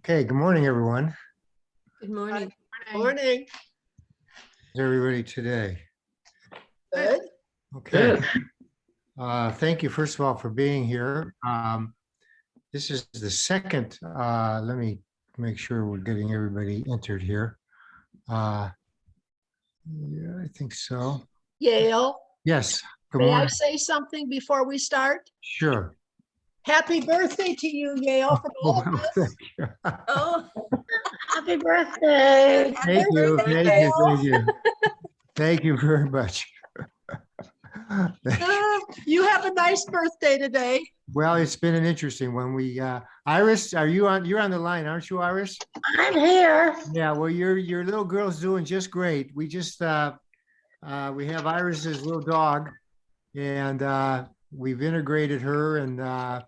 Okay, good morning, everyone. Good morning. Morning. How's everybody today? Good. Okay. Thank you, first of all, for being here. This is the second, let me make sure we're getting everybody entered here. Yeah, I think so. Yale, Yes, good may I morning. say something before we start? Sure. Happy birthday to you, Yale, from all of Well, us. thank you. Oh, Happy birthday. Thank you, thank you, thank you. Thank you very much. You have a nice birthday today. Well, it's been an interesting one. Iris, you're on the line, aren't you, Iris? I'm here. Yeah, well, your little girl's doing just great. We have Iris's little dog, and we've integrated her, and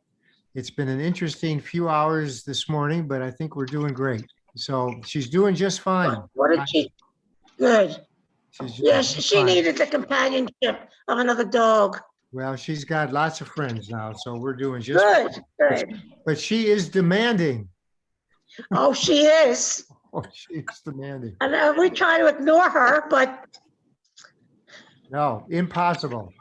it's been an interesting few hours this morning, but I think we're doing great. So she's doing just fine. What did she? Good. She's Yes, just she fine. needed the companionship of another dog. Well, she's got lots of friends now, so we're doing just Good, fine. good. But she is demanding. Oh, she is. Oh, she's demanding. And we try to ignore her, but No, impossible.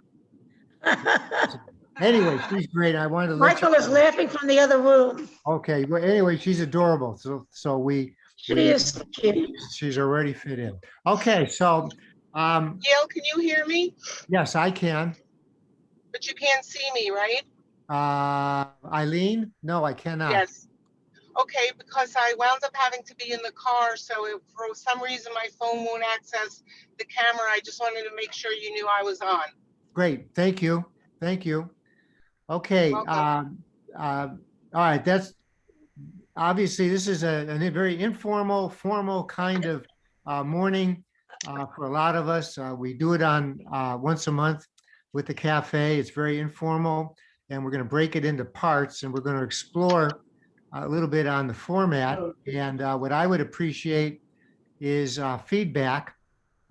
Anyway, she's great. I wanted to let Michael is laughing from the other room. Okay, well, anyway, she's adorable. So She is cute. she's already fit in. Okay, so Gail, can you hear me? yes, I can. But you can't see me, right? Eileen? No, I cannot. Yes. Okay, because I wound up having to be in the car, so if for some reason my phone won't access the camera, I just wanted to make sure you knew I was on. Great, thank you. Thank you. Okay, Welcome. all right, that's obviously this is a very informal, formal kind of morning for a lot of us. We do it on once a month with the cafe. It's very informal, and we're going to break it into parts, and we're going to explore a little bit on the format. And what I would appreciate is feedback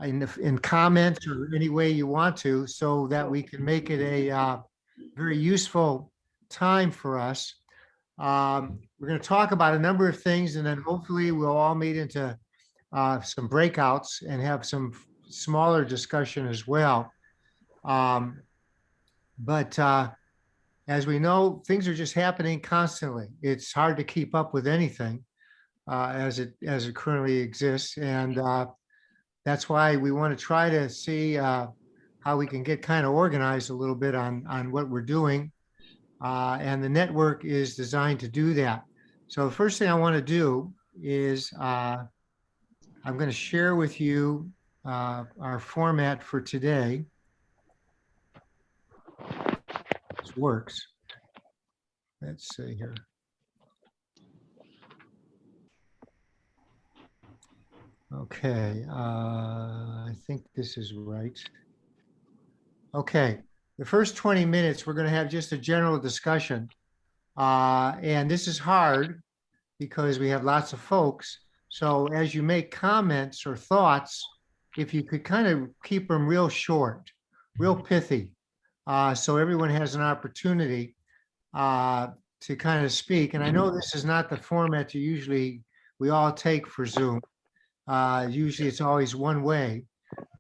in comments or any way you want to, so that we can make it a very useful time for us. We're going to talk about a number of things, and then hopefully we'll all meet into some breakouts and have some smaller discussion as well. But as we know, things are just happening constantly. It's hard to keep up with anything as it currently exists, and that's why we want to try to see how we can get kind of organized a little bit on what we're doing. And the network is designed to do that. So the first thing I want to do is I'm going to share with you our format for today. This works. Let's see here. Okay, I think this is right. Okay, the first 20 minutes, we're going to have just a general discussion. And this is hard because we have lots of folks. So as you make comments or thoughts, if you could kind of keep them real short, real pithy, so everyone has an opportunity to kind of speak. And I know this is not the format we all take for Zoom. Usually it's always one way,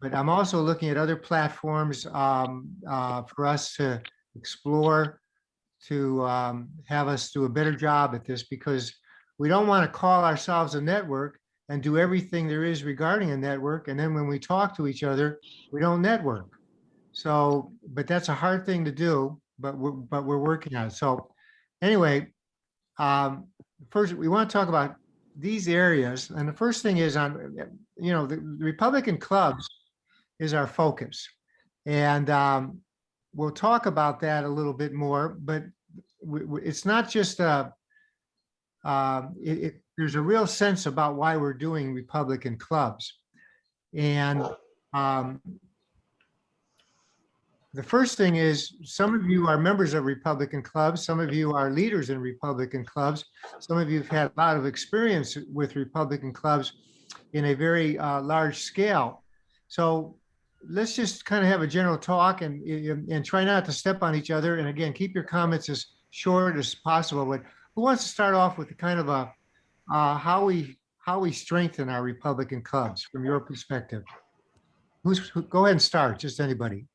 but I'm also looking at other platforms for us to explore, to have us do a better job at this, because we don't want to call ourselves a network and do everything there is regarding a network. And then when we talk to each other, we don't network. So, but that's a hard thing to do, but we're working on it. So anyway, first we want to talk about these areas. And the first thing is on, the Republican clubs is our focus. And we'll talk about that a little bit more, but it's not just there's a real sense about why we're doing Republican clubs. And the first thing is, some of you are members of Republican clubs, some of you are leaders in Republican clubs, some of you have had a lot of experience with Republican clubs in a very large scale. So let's just kind of have a general talk and try not to step on each other. And again, keep your comments as short as possible. But who wants to start off with kind of how we strengthen our Republican clubs from your perspective. Go ahead and start, just anybody.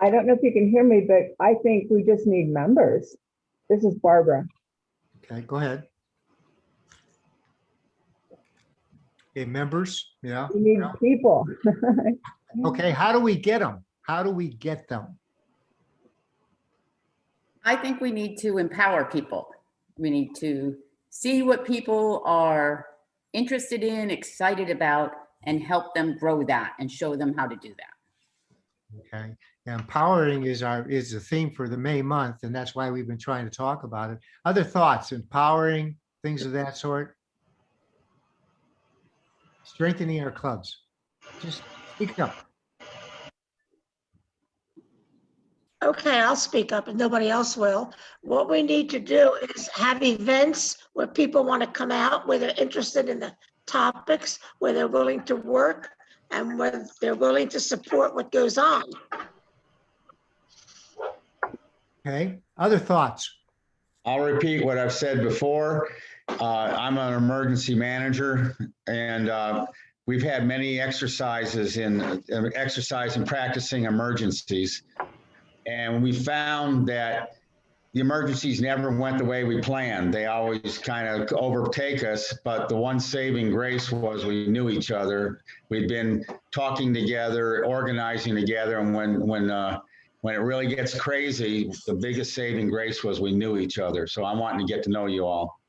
I don't know if you can hear me, but I think we just need members. This is Barbara. Okay, go ahead. Okay, members, yeah. We need people. Okay, how do we get them? How do we get them? I think we need to empower people. We need to see what people are interested in, excited about, and help them grow that and show them how to do that. Okay, yeah, empowering is the theme for the May month, and that's why we've been trying to talk about it. Other thoughts, empowering, things of that sort? Strengthening our clubs. Just speak up. Okay, I'll speak up and nobody else will. What we need to do is have events where people want to come out, where they're interested in the topics, where they're willing to work, and where they're willing to support what goes on. Okay, other thoughts? I'll repeat what I've said before. I'm an emergency manager, and we've had many exercises in practicing emergencies. And we found that the emergencies never went the way we planned. They always kind of overtake us, but the one saving grace was we knew each other. We'd been talking together, organizing together, and when it really gets crazy, the biggest saving grace was we knew each other. So I'm wanting to get to know you all.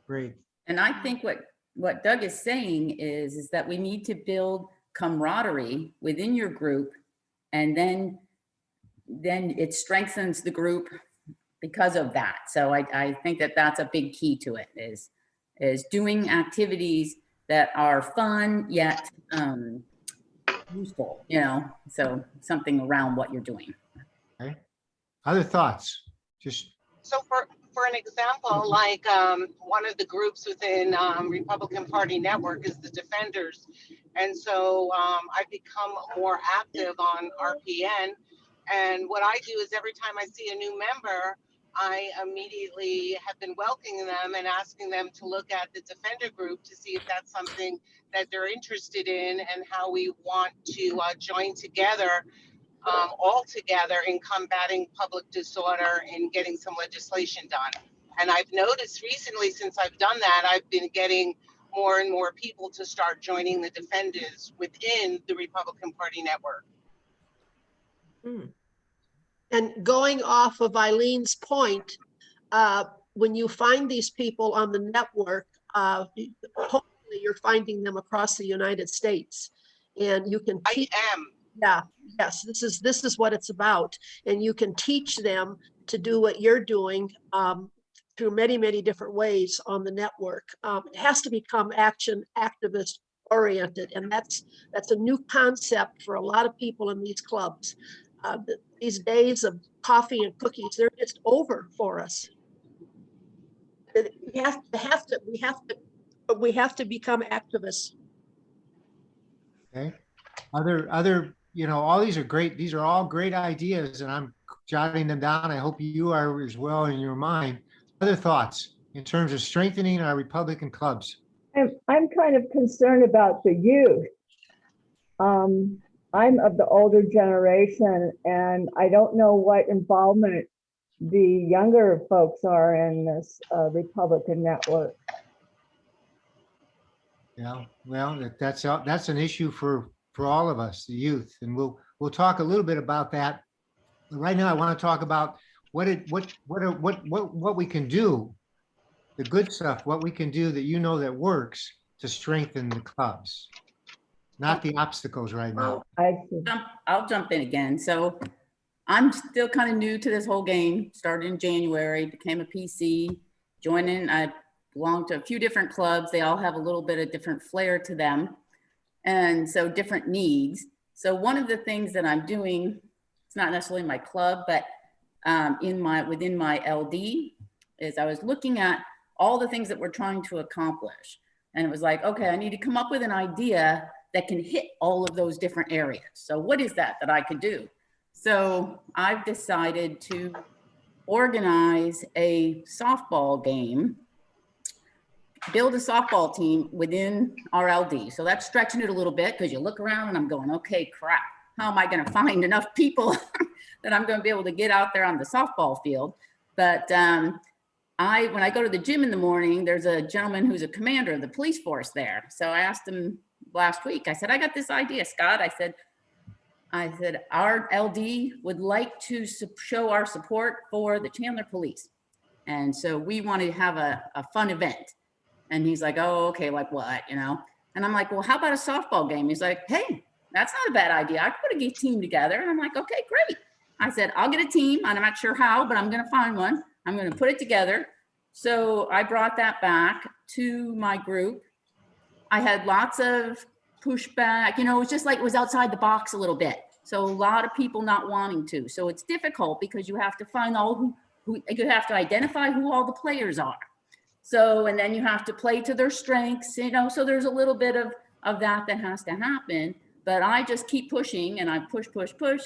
Great. And I think what Doug is saying is that we need to build camaraderie within your group, and then it strengthens the group because of that. So I think that that's a big key to it, is doing activities that are fun yet useful, so something around what you're doing. Okay. Other thoughts? Just So for an example, like one of the groups within Republican Party Network is the Defenders. And so I've become more active on RPN. And what I do is every time I see a new member, I immediately have been welcoming them and asking them to look at the Defender group to see if that's something that they're interested in and how we want to join together, all together in combating public disorder and getting some legislation done. And I've noticed recently, since I've done that, I've been getting more and more people to start joining the Defenders within the Republican Party Network. And going off of Eileen's point, when you find these people on the network, hopefully you're finding them across the United States, and you can I teach. am. Yeah, yes, this is what it's about, and you can teach them to do what you're doing through many different ways on the network. It has to become activist oriented, and that's a new concept for a lot of people in these clubs. These days of coffee and cookies, they're just over for us. We have to become activists. okay. Other, all these are great. These are all great ideas, and I'm jotting them down. I hope you are as well in your mind. Other thoughts in terms of strengthening our Republican clubs? I'm kind of concerned about the youth. I'm of the older generation, and I don't know what involvement the younger folks are in this Republican network. Yeah, well, that's an issue for all of us, the youth, and we'll talk a little bit about that. But right now, I want to talk about what we can do, the good stuff, what we can do that that works to strengthen the clubs, not the obstacles right now. I'll jump in again. So I'm still kind of new to this whole game. Started in January, became a PC, I belong to a few different clubs. They all have a little bit of different flair to them, and so different needs. So one of the things that I'm doing, it's not necessarily my club, but within my LD, is I was looking at all the things that we're trying to accomplish. And it was like, okay, I need to come up with an idea that can hit all of those different areas. So what is that I could do? So I've decided to organize a softball game, build a softball team within our LD. So that's stretching it a little bit because you look around and I'm going, okay, crap. How am I going to find enough people that I'm going to be able to get out there on the softball field? But when I go to the gym in the morning, there's a gentleman who's a commander of the police force there. So I asked him last week, I said, I got this idea, Scott. I said, our LD would like to show our support for the Chandler police. And so we want to have a fun event. And he's like, oh, okay, like what, you know? And I'm like, well, how about a softball game? He's like, hey, that's not a bad idea. I could put a team together. And I'm like, okay, great. I said, I'll get a team. I'm not sure how, but I'm going to find one. I'm going to put it together. So I brought that back to my group. I had lots of pushback. You know, it was just like it was outside the box a little bit. So a lot of people not wanting to. So it's difficult because you have to find all who you have to identify who all the players are. So, and then you have to play to their strengths, you know, so there's a little bit of that has to happen. But I just keep pushing and I push,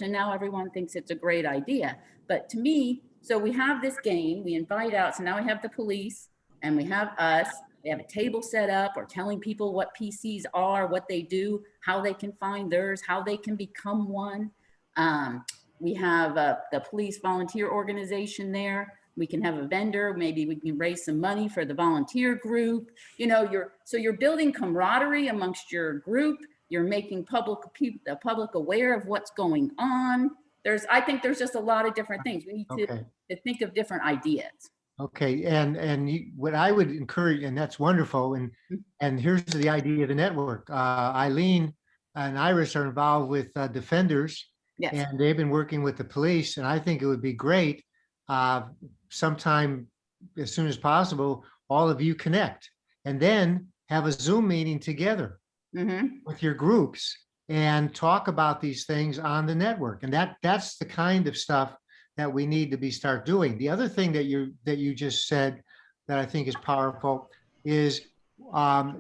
and now everyone thinks it's a great idea. But to me, so we have this game, we invite out, so now we have the police and we have us, we have a table set up or telling people what PCs are, what they do, how they can find theirs, how they can become one. We have the police volunteer organization there. We can have a vendor, maybe we can raise some money for the volunteer group. You know, you're building camaraderie amongst your group. You're making the public aware of what's going on. I think there's just a lot of different things. We need to think of different ideas. Okay, and what I would encourage, and that's wonderful, and here's the idea of the network. Eileen and Iris are involved with Defenders, Yes. And they've been working with the police, and I think it would be great sometime as soon as possible, all of you connect, and then have a Zoom meeting together with your groups and talk about these things on the network. And that's the kind of stuff that we need to start doing. The other thing that you just said that I think is powerful is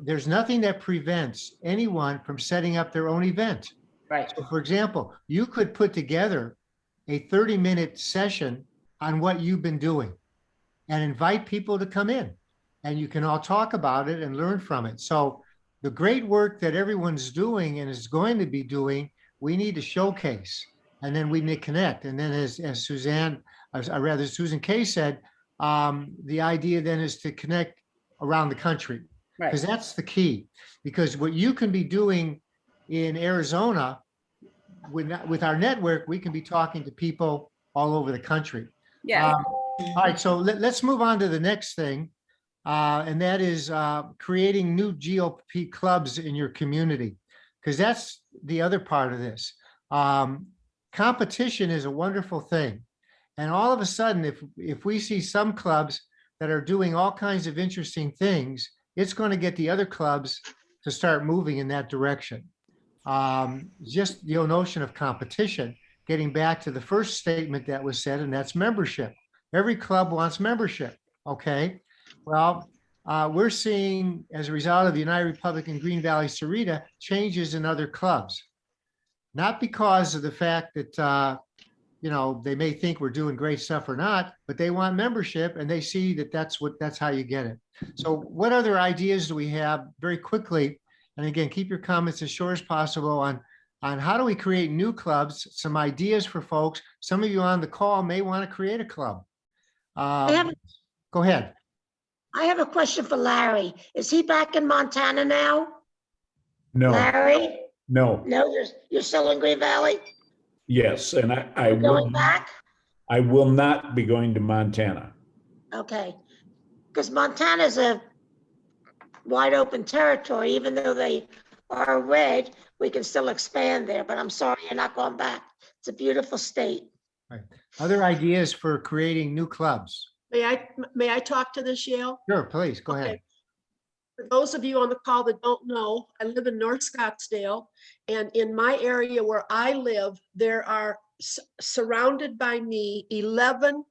there's nothing that prevents anyone from setting up their own event. Right. So for example, you could put together a 30-minute session on what you've been doing and invite people to come in, and you can all talk about it and learn from it. So the great work that everyone's doing and is going to be doing, we need to showcase, and then we need to connect. And then as Susan Kay said, the idea then is to connect around the country, because that's the key. Because what you can be doing in Arizona with our network, we can be talking to people all over the country. Yeah. All right, so let's move on to the next thing, and that is creating new GOP clubs in your community, because that's the other part of this. Competition is a wonderful thing, and all of a sudden, if we see some clubs that are doing all kinds of interesting things, it's going to get the other clubs to start moving in that direction. Just the notion of competition, getting back to the first statement that was said, and that's membership. Every club wants membership, okay? Well, we're seeing, as a result of the United Republican Green Valley Sarita, changes in other clubs. Not because of the fact that, they may think we're doing great stuff or not, but they want membership, and they see that that's how you get it. So what other ideas do we have very quickly? And again, keep your comments as short as possible on how do we create new clubs, some ideas for folks. Some of you on the call may want to create a club. Go ahead. I have a question for Larry. Is he back in Montana now? No, Larry? no, No, you're still in Green Valley? yes, and I You're will, going back? I will not be going to Montana. Okay, because Montana's a wide open territory. Even though they are red, we can still expand there, but I'm sorry you're not going back. It's a beautiful state. Right. Other ideas for creating new clubs? May I talk to this, Yale? Sure, please, go ahead. For those of you on the call that don't know, I live in North Scottsdale, and in my area where I live, there are surrounded by me 11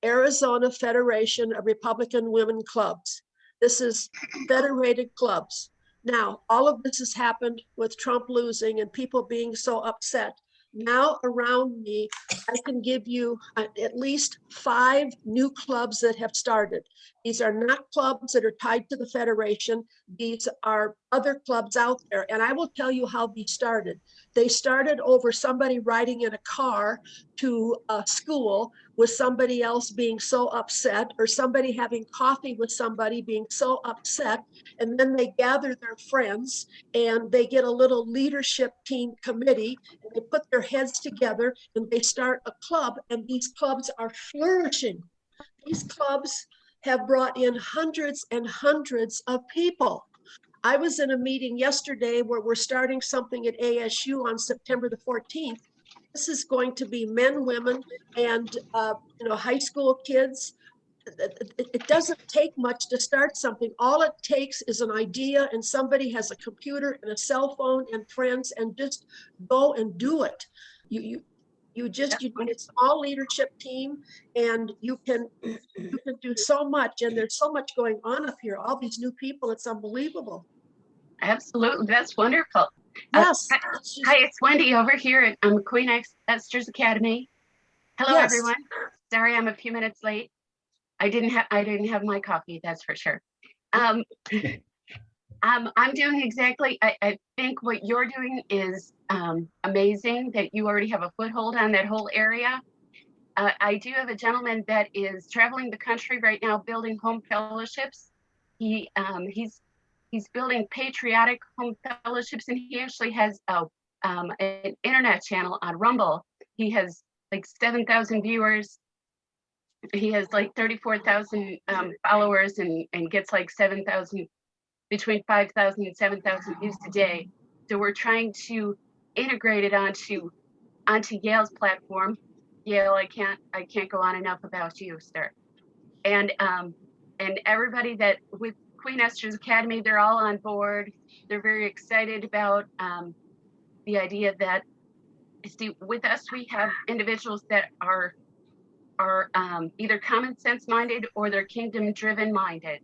Arizona Federation of Republican Women Clubs. This is federated clubs. Now, all of this has happened with Trump losing and people being so upset. Now around me, I can give you at least 5 new clubs that have started. These are not clubs that are tied to the Federation. These are other clubs out there. And I will tell you how these started. They started over somebody riding in a car to a school with somebody else being so upset, or somebody having coffee with somebody being so upset. And then they gather their friends and they get a little leadership team committee, and they put their heads together and they start a club, and these clubs are flourishing. These clubs have brought in hundreds and hundreds of people. I was in a meeting yesterday where we're starting something at ASU on September the 14th. This is going to be men, women, and high school kids. It doesn't take much to start something. All it takes is an idea, and somebody has a computer and a cell phone and friends, and just go and do it. You need a small leadership team, and you can do so much. And there's so much going on up here. All these new people, it's unbelievable. Absolutely, that's wonderful. Yes. Hi, it's Wendy over here at Queen Esther's Academy. Hello, Yes. everyone. Sorry, I'm a few minutes late. I didn't have my coffee, that's for sure. I'm doing exactly, I think what you're doing is amazing, that you already have a foothold on that whole area. I do have a gentleman that is traveling the country right now building home fellowships. He's building patriotic home fellowships, and he actually has an internet channel on Rumble. He has like 7,000 viewers. He has like 34,000 followers, and gets like 7,000, between 5,000 and 7,000 views a day. So we're trying to integrate it onto Yale's platform. Yale, I can't go on enough about you, sir. And everybody that with Queen Esther's Academy, they're all on board. They're very excited about the idea that, see, with us, we have individuals that are either common sense minded or they're kingdom driven minded.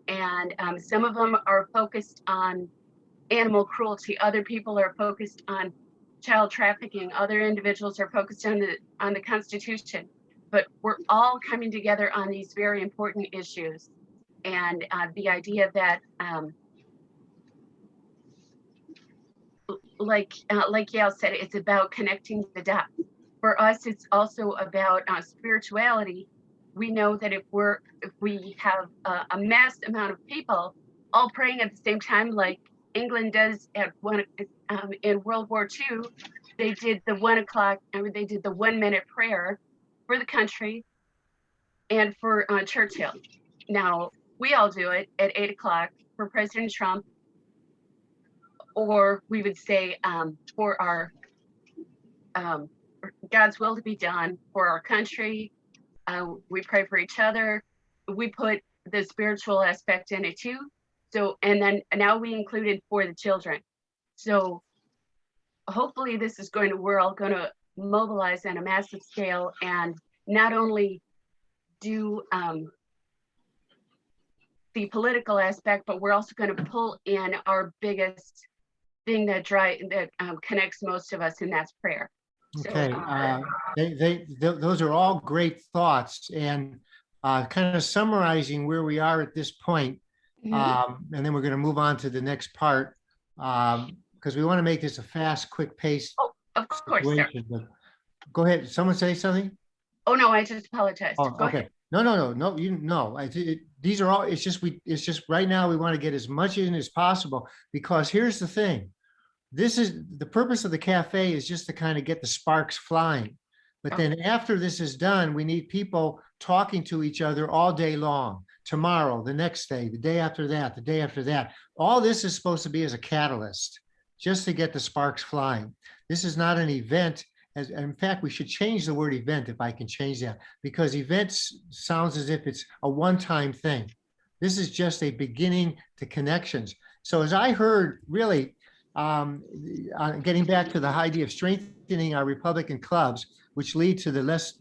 And some of them are focused on animal cruelty. Other people are focused on child trafficking. Other individuals are focused on the Constitution. But we're all coming together on these very important issues. And the idea that, like Yale said, it's about connecting the dots. For us, it's also about spirituality. We know that if we have a mass amount of people all praying at the same time, like England does in World War II, they did the 1 o'clock, they did the 1 minute prayer for the country and for Churchill. Now, we all do it at 8 o'clock for President Trump, or we would say for our God's will to be done for our country. We pray for each other. We put the spiritual aspect in it too. So, and then now we included for the children. So hopefully this is we're all going to mobilize on a massive scale, and not only do the political aspect, but we're also going to pull in our biggest thing that connects most of us, and that's prayer. Okay, those are all great thoughts, and kind of summarizing where we are at this point, and then we're going to move on to the next part, because we want to make this a fast, quick pace. Oh, of course, sir. But go ahead. Someone say something? Oh no, I just apologize. Oh, okay. No. These are all. It's just right now we want to get as much in as possible, because here's the thing. This is the purpose of the cafe, is just to kind of get the sparks flying. But then after this is done, we need people talking to each other all day long. Tomorrow, the next day, the day after that, the day after that. All this is supposed to be as a catalyst, just to get the sparks flying. This is not an event. In fact, we should change the word event, if I can change that, because events sounds as if it's a one-time thing. This is just a beginning to connections. So as I heard, really, getting back to the idea of strengthening our Republican clubs, which lead to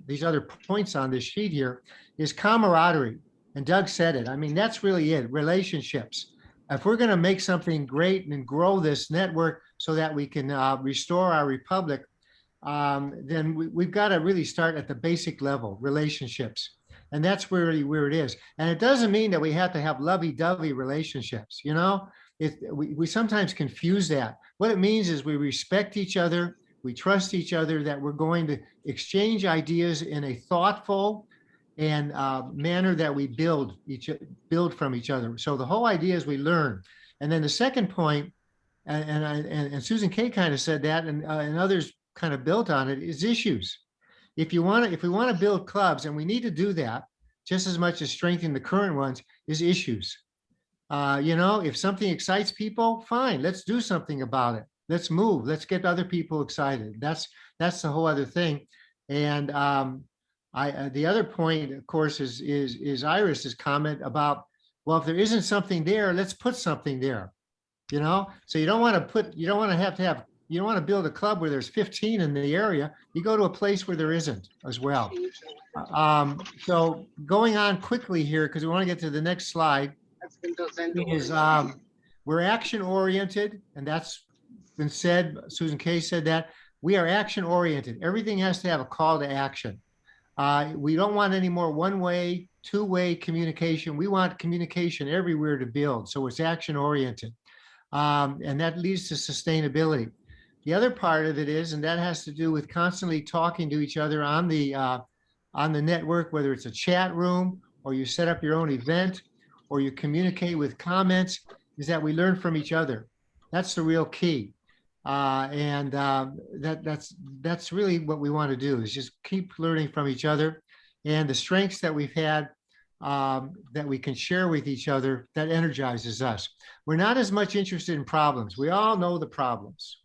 these other points on this sheet here, is camaraderie. And Doug said it. I mean, that's really it, relationships. If we're going to make something great and grow this network so that we can restore our republic, then we've got to really start at the basic level, relationships. And that's where it is. And it doesn't mean that we have to have lovey-dovey relationships, you know? We sometimes confuse that. What it means is we respect each other, we trust each other, that we're going to exchange ideas in a thoughtful and manner that we build from each other. So the whole idea is we learn. And then the second point, and Susan Kay kind of said that, and others kind of built on it, is issues. If we want to build clubs, and we need to do that just as much as strengthen the current ones, is issues. You know, if something excites people, fine, let's do something about it. Let's move. Let's get other people excited. That's the whole other thing. And the other point, of course, is Iris's comment about, well, if there isn't something there, let's put something there. You know, so you don't want to build a club where there's 15 in the area. You go to a place where there isn't as well. So going on quickly here, because we want to get to the next slide, is we're action oriented, and that's been said. Susan Kay said that we are action oriented. Everything has to have a call to action. We don't want any more one-way, two-way communication. We want communication everywhere to build. So it's action oriented. And that leads to sustainability. The other part of it is, and that has to do with constantly talking to each other on the network, whether it's a chat room or you set up your own event or you communicate with comments, is that we learn from each other. That's the real key. That's really what we want to do, is just keep learning from each other, and the strengths that we've had that we can share with each other, that energizes us. We're not as much interested in problems. We all know the problems,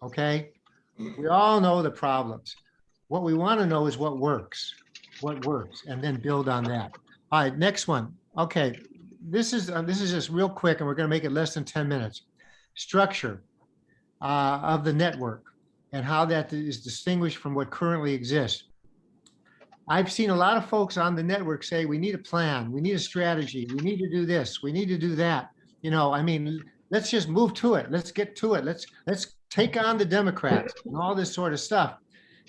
okay? We all know the problems. What we want to know is what works, and then build on that. All right, next one. Okay, this is just real quick, and we're going to make it less than 10 minutes. Structure of the network and how that is distinguished from what currently exists. I've seen a lot of folks on the network say, we need a plan, we need a strategy, we need to do this, we need to do that. You know, I mean, let's just move to it. Let's get to it. Let's take on the Democrats and all this sort of stuff.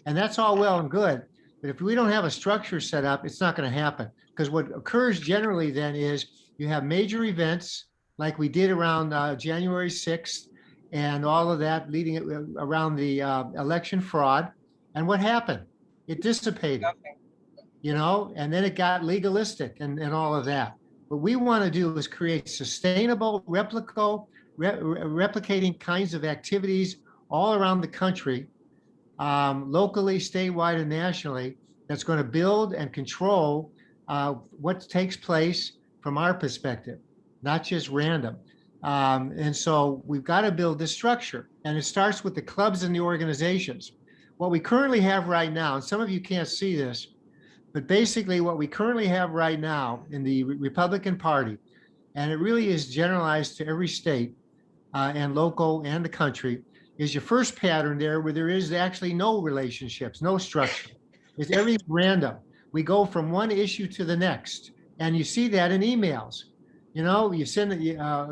And that's all well and good. But if we don't have a structure set up, it's not going to happen. Because what occurs generally then is you have major events like we did around January 6th and all of that leading around the election fraud. And what happened? It dissipated, you know, and then it got legalistic and all of that. What we want to do is create sustainable, replicating kinds of activities all around the country, locally, statewide, and nationally, that's going to build and control what takes place from our perspective, not just random. And so we've got to build this structure, and it starts with the clubs and the organizations. What we currently have right now, and some of you can't see this, but basically what we currently have right now in the Republican Party, and it really is generalized to every state and local and the country, is your first pattern there where there is actually no relationships, no structure. It's everything random. We go from one issue to the next, and you see that in emails. You know, you send,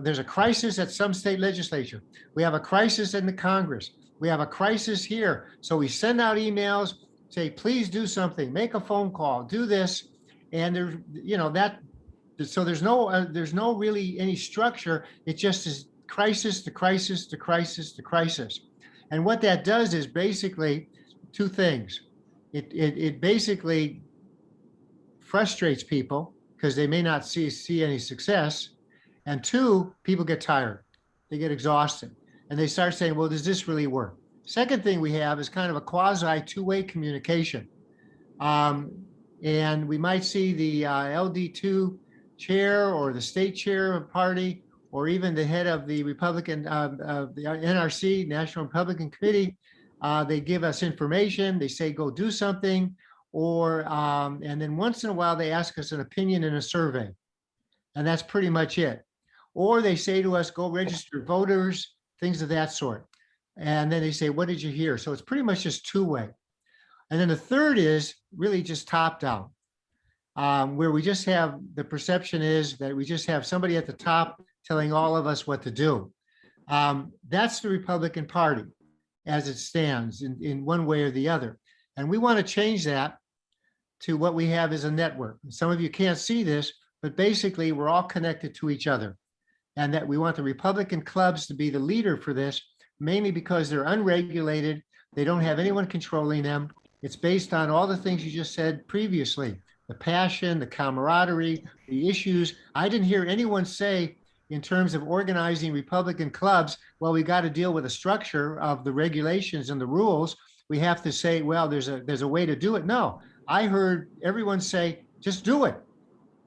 there's a crisis at some state legislature. We have a crisis in the Congress. We have a crisis here. So we send out emails, say, please do something, make a phone call, do this. And there's, you know, so there's no really any structure. It just is crisis to crisis to crisis to crisis. And what that does is basically two things. It basically frustrates people because they may not see any success. And two, people get tired. They get exhausted. And they start saying, well, does this really work? Second thing we have is kind of a quasi two-way communication. And we might see the LD2 chair or the state chair of party, or even the head of the Republican, the NRC, National Republican Committee. They give us information. They say, go do something. Or, and then once in a while, they ask us an opinion in a survey. And that's pretty much it. Or they say to us, go register voters, things of that sort. And then they say, what did you hear? So it's pretty much just two-way. And then the third is really just top-down, where we just have, the perception is that we just have somebody at the top telling all of us what to do. That's the Republican Party. as it stands in one way or the other. And we want to change that to what we have as a network. Some of you can't see this, but basically we're all connected to each other. And that we want the Republican clubs to be the leader for this, mainly because they're unregulated. They don't have anyone controlling them. It's based on all the things you just said previously, the passion, the camaraderie, the issues. I didn't hear anyone say in terms of organizing Republican clubs, well, we got to deal with the structure of the regulations and the rules. We have to say, well, there's a way to do it. No, I heard everyone say, just do it.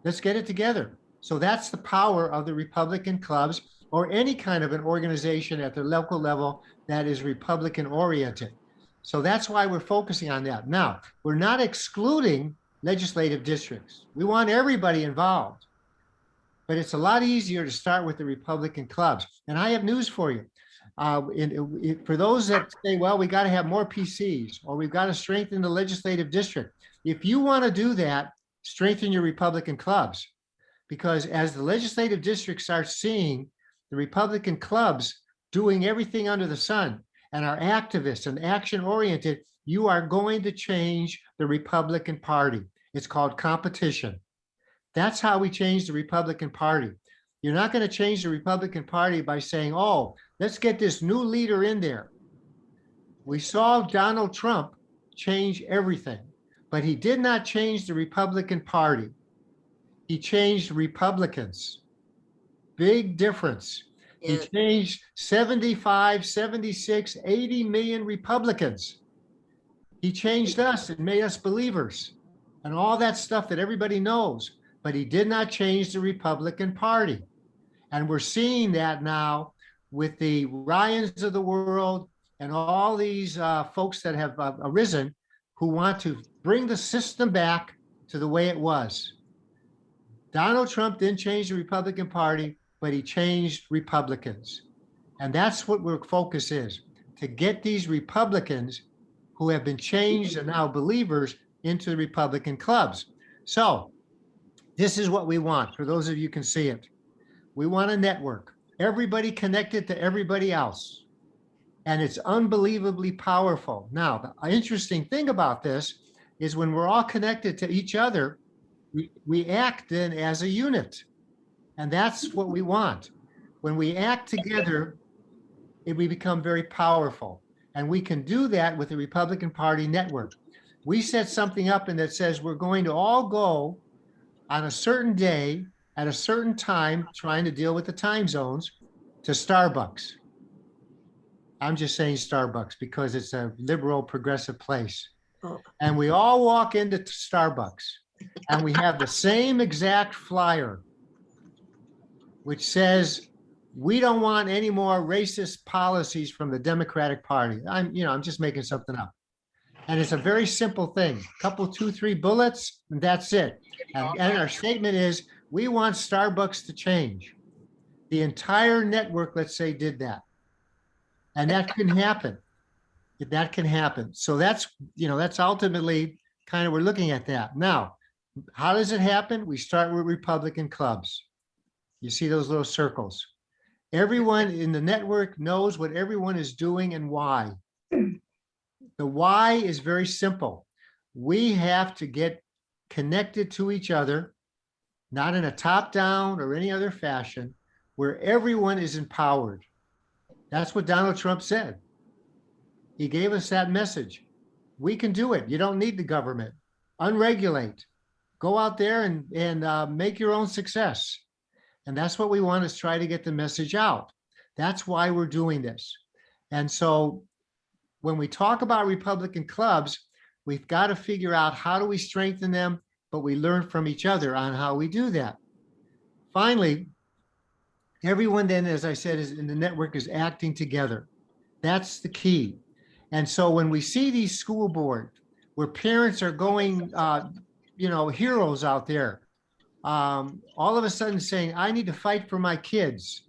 Let's get it together. So that's the power of the Republican clubs or any kind of an organization at the local level that is Republican oriented. So that's why we're focusing on that. Now, we're not excluding legislative districts. We want everybody involved. But it's a lot easier to start with the Republican clubs. And I have news for you. For those that say, well, we got to have more PCs or we've got to strengthen the legislative district. If you want to do that, strengthen your Republican clubs. Because as the legislative district starts seeing the Republican clubs doing everything under the sun and are activists and action oriented, you are going to change the Republican Party. It's called competition. That's how we change the Republican Party. You're not going to change the Republican Party by saying, oh, let's get this new leader in there. We saw Donald Trump change everything, but he did not change the Republican Party. He changed Republicans. Big difference. He changed 75, 76, 80 million Republicans. He changed us and made us believers and all that stuff that everybody knows, but he did not change the Republican Party. And we're seeing that now with the Ryans of the world and all these folks that have arisen who want to bring the system back to the way it was. Donald Trump didn't change the Republican Party, but he changed Republicans. And that's what our focus is, to get these Republicans who have been changed and now believers into the Republican clubs. So this is what we want, for those of you who can see it. We want a network, everybody connected to everybody else. And it's unbelievably powerful. Now, the interesting thing about this is when we're all connected to each other, we act then as a unit. And that's what we want. When we act together, we become very powerful. And we can do that with the Republican Party network. We set something up and that says we're going to all go on a certain day at a certain time, trying to deal with the time zones, to Starbucks. I'm just saying Starbucks because it's a liberal progressive place. And we all walk into Starbucks. And we have the same exact flyer, which says, we don't want any more racist policies from the Democratic Party. I'm just making something up. And it's a very simple thing, a couple, 2, 3 bullets, and that's it. And our statement is, we want Starbucks to change. The entire network, let's say, did that. And that can happen. That can happen. So that's ultimately kind of, we're looking at that. Now, how does it happen? We start with Republican clubs. You see those little circles. Everyone in the network knows what everyone is doing and why. The why is very simple. We have to get connected to each other, not in a top-down or any other fashion, where everyone is empowered. That's what Donald Trump said. He gave us that message. We can do it. You don't need the government. Unregulate. Go out there and make your own success. And that's what we want, is try to get the message out. That's why we're doing this. And so when we talk about Republican clubs, we've got to figure out how do we strengthen them, but we learn from each other on how we do that. Finally, everyone then, as I said, is in the network is acting together. That's the key. And so when we see these school boards where parents are going, heroes out there, all of a sudden saying, I need to fight for my kids,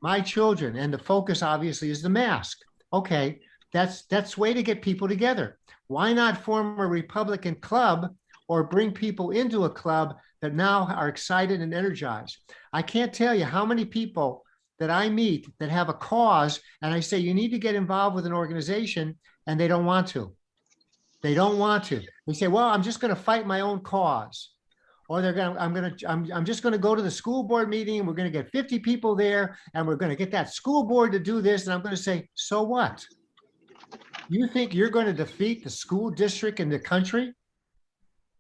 my children. And the focus obviously is the mask. Okay, that's way to get people together. Why not form a Republican club or bring people into a club that now are excited and energized? I can't tell you how many people that I meet that have a cause, and I say, you need to get involved with an organization, and they don't want to. They don't want to. They say, well, I'm just going to fight my own cause. Or I'm just going to go to the school board meeting, and we're going to get 50 people there, and we're going to get that school board to do this. And I'm going to say, so what? You think you're going to defeat the school district in the country?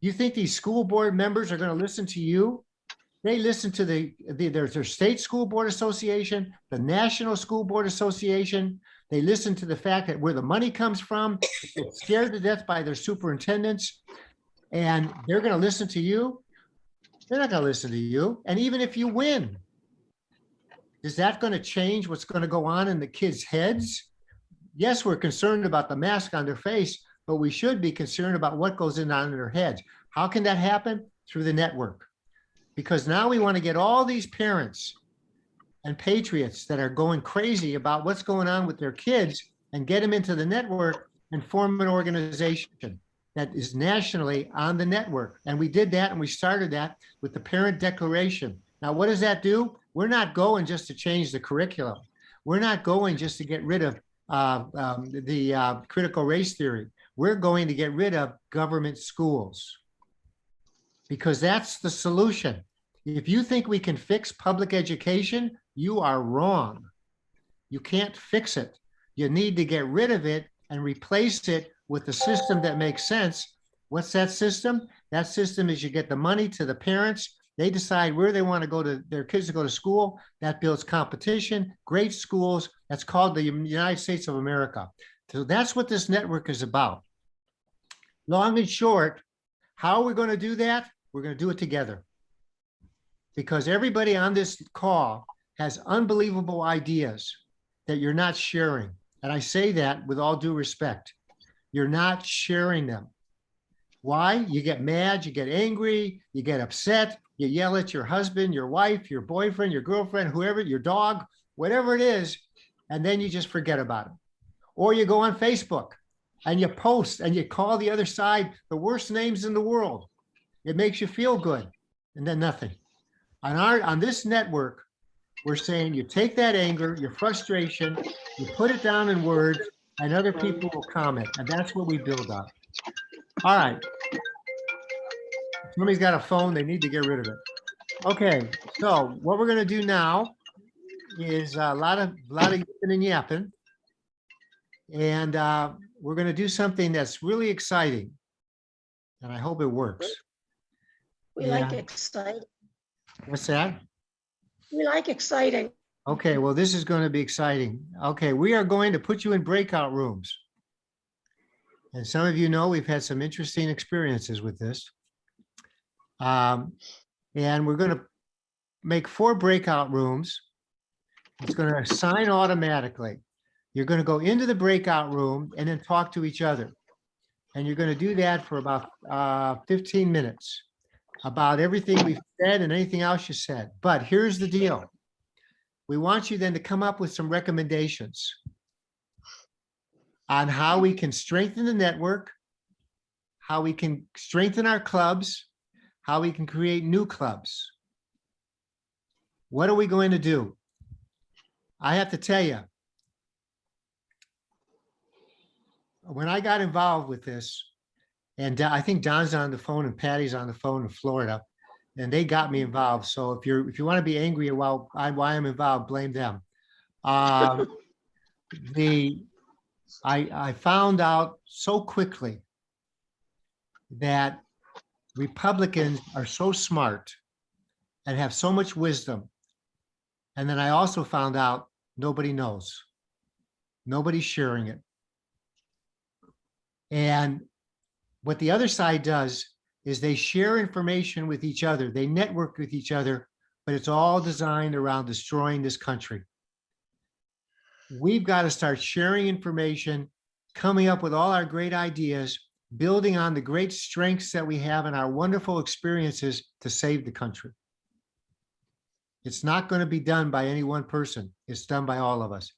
You think these school board members are going to listen to you? They listen to their state school board association, the National School Board Association. They listen to the fact that where the money comes from, they get scared to death by their superintendents, and they're going to listen to you. They're not going to listen to you. And even if you win, is that going to change what's going to go on in the kids' heads? Yes, we're concerned about the mask on their face, but we should be concerned about what goes on in their heads. How can that happen? Through the network. Because now we want to get all these parents and patriots that are going crazy about what's going on with their kids and get them into the network and form an organization that is nationally on the network. And we did that, and we started that with the Parent Declaration. Now, what does that do? We're not going just to change the curriculum. We're not going just to get rid of the critical race theory. We're going to get rid of government schools, because that's the solution. If you think we can fix public education, you are wrong. You can't fix it. You need to get rid of it and replace it with the system that makes sense. What's that system? That system is you get the money to the parents. They decide where they want to go to their kids to go to school. That builds competition, great schools. That's called the United States of America. So that's what this network is about. Long and short, how are we going to do that? We're going to do it together. Because everybody on this call has unbelievable ideas that you're not sharing. And I say that with all due respect. You're not sharing them. Why? You get mad, you get angry, you get upset, you yell at your husband, your wife, your boyfriend, your girlfriend, whoever, your dog, whatever it is, and then you just forget about it. Or you go on Facebook and you post and you call the other side the worst names in the world. It makes you feel good, and then nothing. On this network, we're saying you take that anger, your frustration, you put it down in words, and other people will comment. And that's what we build on. All right. Somebody's got a phone. They need to get rid of it. Okay. So what we're going to do now is a lot of yipping and yapping. And we're going to do something that's really exciting. And I hope it works. We like exciting. What's that? We like exciting. Okay, well, this is going to be exciting. Okay, we are going to put you in breakout rooms. And some of you know we've had some interesting experiences with this. And we're going to make 4 breakout rooms. It's going to assign automatically. You're going to go into the breakout room and then talk to each other. And you're going to do that for about 15 minutes about everything we've said and anything else you said. But here's the deal. We want you then to come up with some recommendations on how we can strengthen the network, how we can strengthen our clubs, how we can create new clubs. What are we going to do? I have to tell you, when I got involved with this, and I think Don's on the phone and Patty's on the phone in Florida, and they got me involved. So if you want to be angry about why I'm involved, blame them. I found out so quickly that Republicans are so smart and have so much wisdom. And then I also found out nobody knows. Nobody's sharing it. And what the other side does is they share information with each other. They network with each other, but it's all designed around destroying this country. We've got to start sharing information, coming up with all our great ideas, building on the great strengths that we have and our wonderful experiences to save the country. It's not going to be done by any one person. It's done by all of us.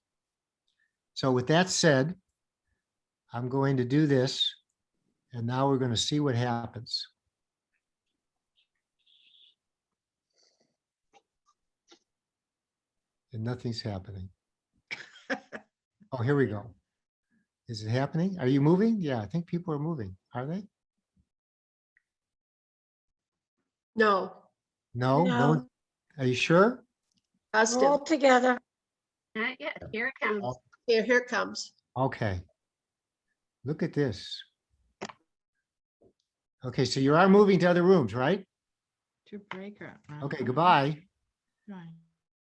So with that said, I'm going to do this, and now we're going to see what happens. and nothing's happening. Oh, here we go. Is it happening? Are you moving? Yeah, I think people are moving. Are they? No, No, no. No. Are you sure? All Austin, together. Not yet. Here it comes. Oh. here it comes. Okay. Look at this. Okay, so you are moving to other rooms, right? To break up. right? Okay, goodbye. Right.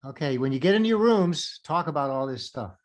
Okay, when you get into your rooms, talk about all this stuff.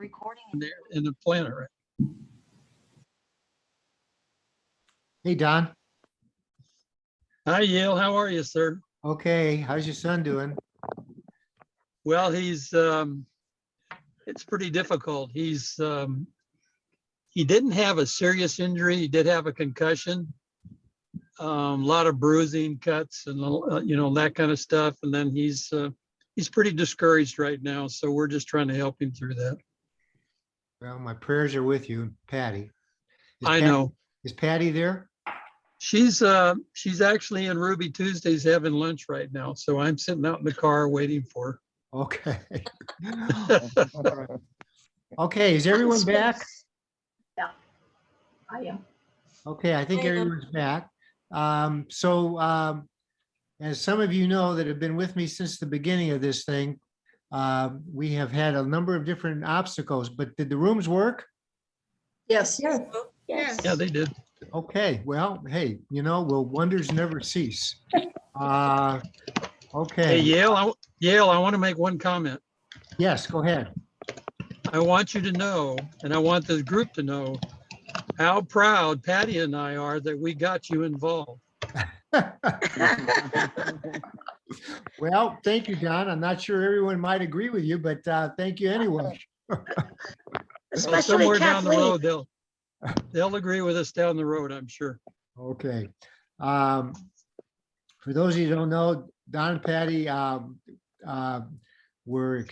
in the planner. Hey, Don. Hi, Yale. How are you, sir? Okay, how's your son doing? Well, he's, it's pretty difficult. He didn't have a serious injury. He did have a concussion. A lot of bruising, cuts, and that kind of stuff. And then he's pretty discouraged right now. So we're just trying to help him through that. Well, my prayers are with you, Patty. I know. Is Patty there? She's actually in Ruby Tuesdays having lunch right now. So I'm sitting out in the car waiting for Okay. her. Okay, is everyone back? Yeah, I am. Okay, I think I am. everyone's back. As some of you know that have been with me since the beginning of this thing, we have had a number of different obstacles, but did the rooms work? Yes. Yes. Yes. Yeah, they did. Okay, well, hey, will wonders never cease? Hey, Okay, Yale, I want to make one comment. yes, go ahead. I want you to know, and I want the group to know, how proud Patty and I are that we got you involved. Well, thank you, Don. I'm not sure everyone might agree with you, but thank you anyway. Well, Especially somewhere down the Kathleen. road, they'll agree with us down the road, I'm sure. Okay. For those of you who don't know, Don and Patty were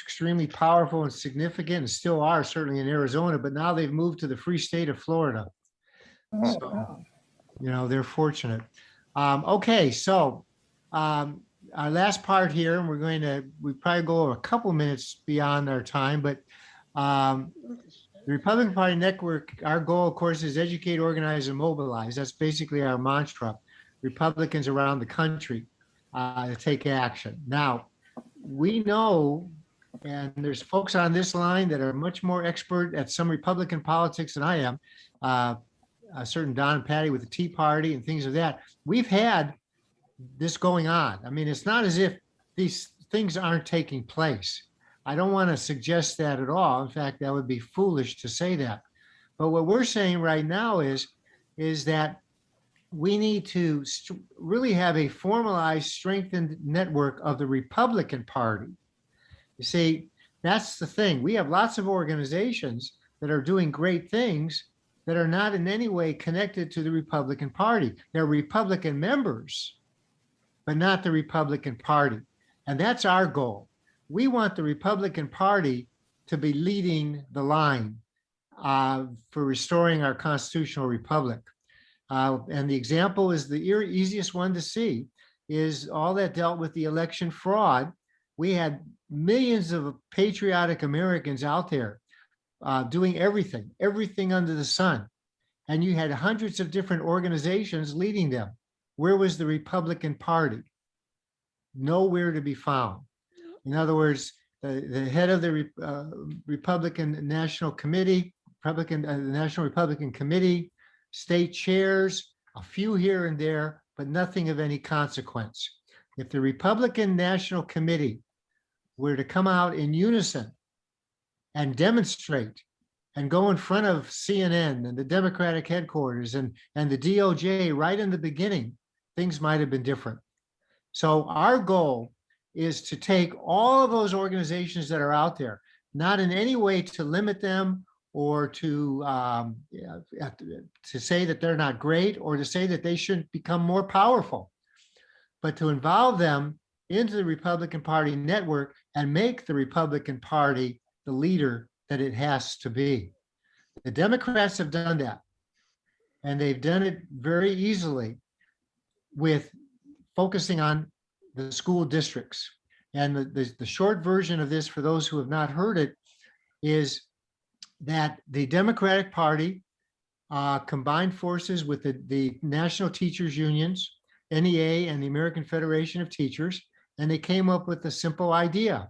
extremely powerful and significant and still are certainly in Arizona, but now they've moved to the free state of Florida. So, they're fortunate. Okay, so our last part here, and we probably go a couple minutes beyond our time, but the Republican Party Network, our goal, of course, is educate, organize, and mobilize. That's basically our mantra. Republicans around the country to take action. Now, we know, and there's folks on this line that are much more expert at some Republican politics than I am, a certain Don and Patty with the Tea Party and things of that. We've had this going on. I mean, it's not as if these things aren't taking place. I don't want to suggest that at all. In fact, that would be foolish to say that. But what we're saying right now is that we need to really have a formalized, strengthened network of the Republican Party. You see, that's the thing. We have lots of organizations that are doing great things that are not in any way connected to the Republican Party. They're Republican members, but not the Republican Party. And that's our goal. We want the Republican Party to be leading the line for restoring our constitutional republic. And the example is the easiest one to see is all that dealt with the election fraud. We had millions of patriotic Americans out there doing everything under the sun. And you had hundreds of different organizations leading them. Where was the Republican Party? Nowhere to be found. In other words, the head of the Republican National Committee, National Republican Committee, state chairs, a few here and there, but nothing of any consequence. If the Republican National Committee were to come out in unison and demonstrate and go in front of CNN and the Democratic headquarters and the DOJ right in the beginning, things might have been different. So our goal is to take all of those organizations that are out there, not in any way to limit them or to say that they're not great or to say that they shouldn't become more powerful, but to involve them into the Republican Party network and make the Republican Party the leader that it has to be. The Democrats have done that, and they've done it very easily with focusing on the school districts. And the short version of this, for those who have not heard it, is that the Democratic Party combined forces with the National Teachers Unions, NEA, and the American Federation of Teachers, and they came up with a simple idea.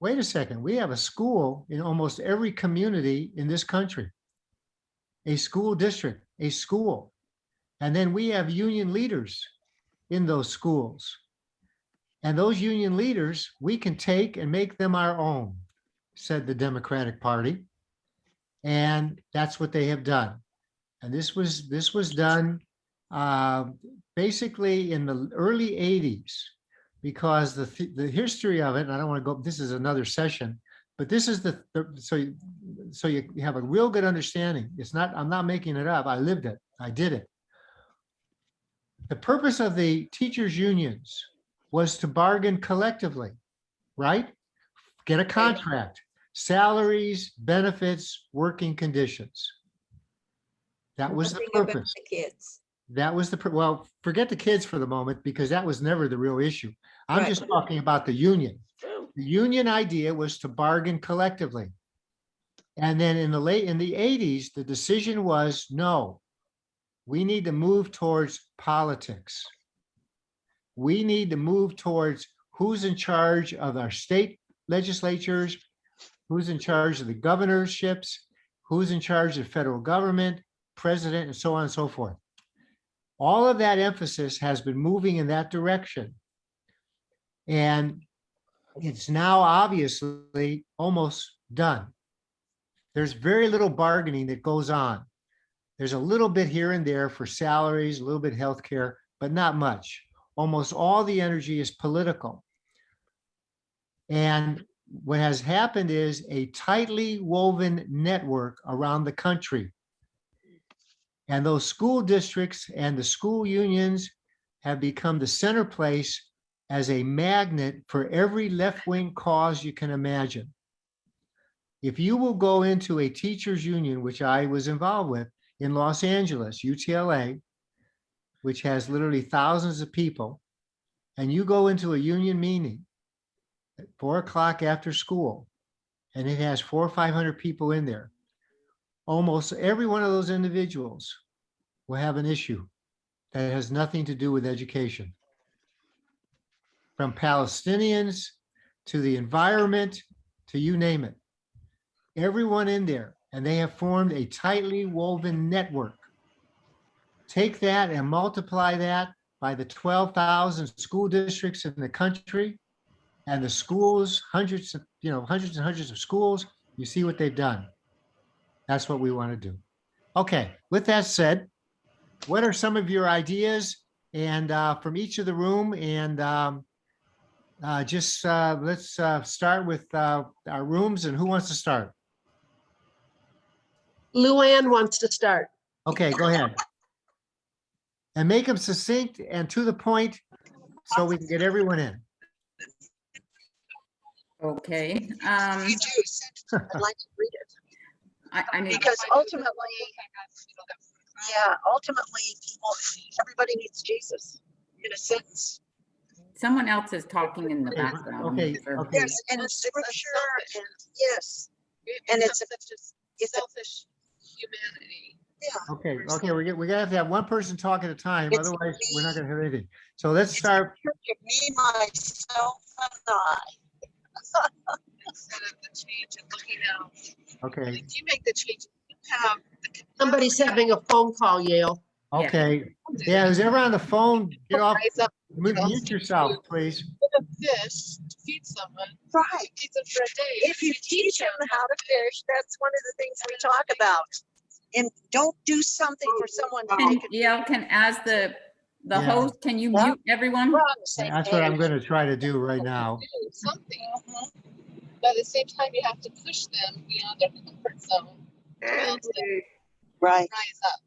Wait a second, we have a school in almost every community in this country, a school district, a school. And then we have union leaders in those schools. And those union leaders, we can take and make them our own. said the Democratic Party. And that's what they have done. And this was done basically in the early 80s, because the history of it, and I don't want to go, this is another session, but this is so you have a real good understanding. It's not, I'm not making it up. I lived it. I did it. The purpose of the teachers' unions was to bargain collectively, right? Get a contract, salaries, benefits, working conditions. That was the Nothing about purpose. the kids. That was well, forget the kids for the moment, because that was never the real issue. I'm Right. just talking about the union. True. The union idea was to bargain collectively. And then in the 80s, the decision was, no, we need to move towards politics. We need to move towards who's in charge of our state legislatures, who's in charge of the governorships, who's in charge of the federal government, president, and so on and so forth. All of that emphasis has been moving in that direction. And it's now obviously almost done. There's very little bargaining that goes on. There's a little bit here and there for salaries, a little bit healthcare, but not much. Almost all the energy is political. And what has happened is a tightly woven network around the country. And those school districts and the school unions have become the center place as a magnet for every left-wing cause you can imagine. If you will go into a teachers union, which I was involved with in Los Angeles, UTLA, which has literally thousands of people, and you go into a union meeting at 4 o'clock after school, and it has 400 or 500 people in there, almost every one of those individuals will have an issue that has nothing to do with education. From Palestinians to the environment to you name it. Everyone in there, and they have formed a tightly woven network. Take that and multiply that by the 12,000 school districts in the country and the schools, hundreds and hundreds of schools, you see what they've done. That's what we want to do. Okay, with that said, what are some of your ideas and from each of the room, and let's start with our rooms, and who wants to start? Luann wants to start. Okay, go ahead. And make them succinct and to the point so we can get everyone in. Okay. You do. I'd like to read it. I need, Because ultimately, everybody needs Jesus in a sentence. someone else is talking in the background. Okay, Or- okay. Yes, and it's scripture, and yes, and it's a Selfish humanity. Okay, we're gonna have to have one person talk at a time, It's otherwise we're not me. gonna have anything. So let's It's start. of me, myself, and I. Instead of the change and looking out. Okay, If you make the change, you have the. Somebody's having a phone call, Yale. okay. Yeah, is everyone on the phone? Get off, Rise up, mute yourself, please. with a fish to feed someone. Right. Feeds them for a day. If you teach them how to fish, that's one of the things we talk about. And don't do something for someone that they Can, could. yeah, can, as the Yeah. host, can you Yeah. mute everyone? We're on the same That's what I'm page. gonna try to do right now. Do something, but at the same time, you have to push them beyond their comfort zone. Build them, Right. rise up.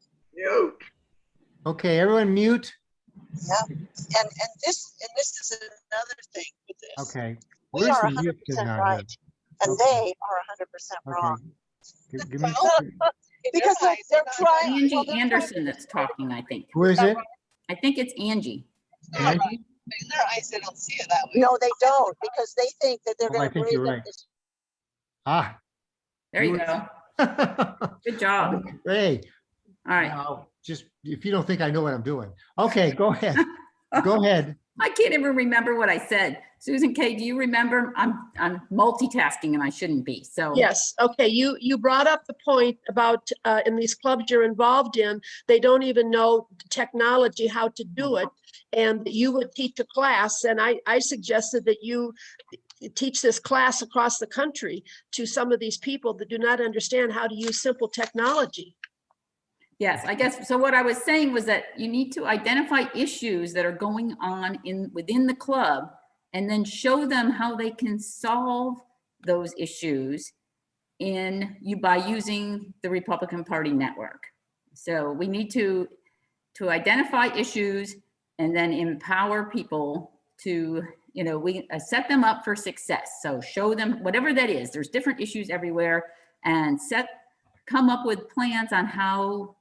Okay, everyone mute. Yeah. And this is another thing with this. Okay. We Where's are the mute 100% thing on here? right, and Okay. they are 100% wrong. Okay. Give me, In Because their eyes, they're not trying. right. Angie Anderson that's talking, I think. who is it? I think it's Angie. It's not right. Angie? But in their eyes, they don't see it that way. No, they don't, because they think that they're Oh, I gonna think breathe you're in right. this. Ah. There you go. Good job. Hey, All right. now, just, if you don't think I know what I'm doing. Okay, go ahead. Go ahead. I can't even remember what I said. Susan K., do you remember? I'm multitasking and I shouldn't be, so. Yes, okay, you brought up the point about in these clubs you're involved in, they don't even know technology, how to do it. And you would teach a class, and I suggested that you teach this class across the country to some of these people that do not understand how to use simple technology. Yes, I guess, so what I was saying was that you need to identify issues that are going on within the club and then show them how they can solve those issues by using the Republican Party network. So we need to identify issues and then empower people to, we set them up for success. So show them whatever that is. There's different issues everywhere, and come up with plans on how,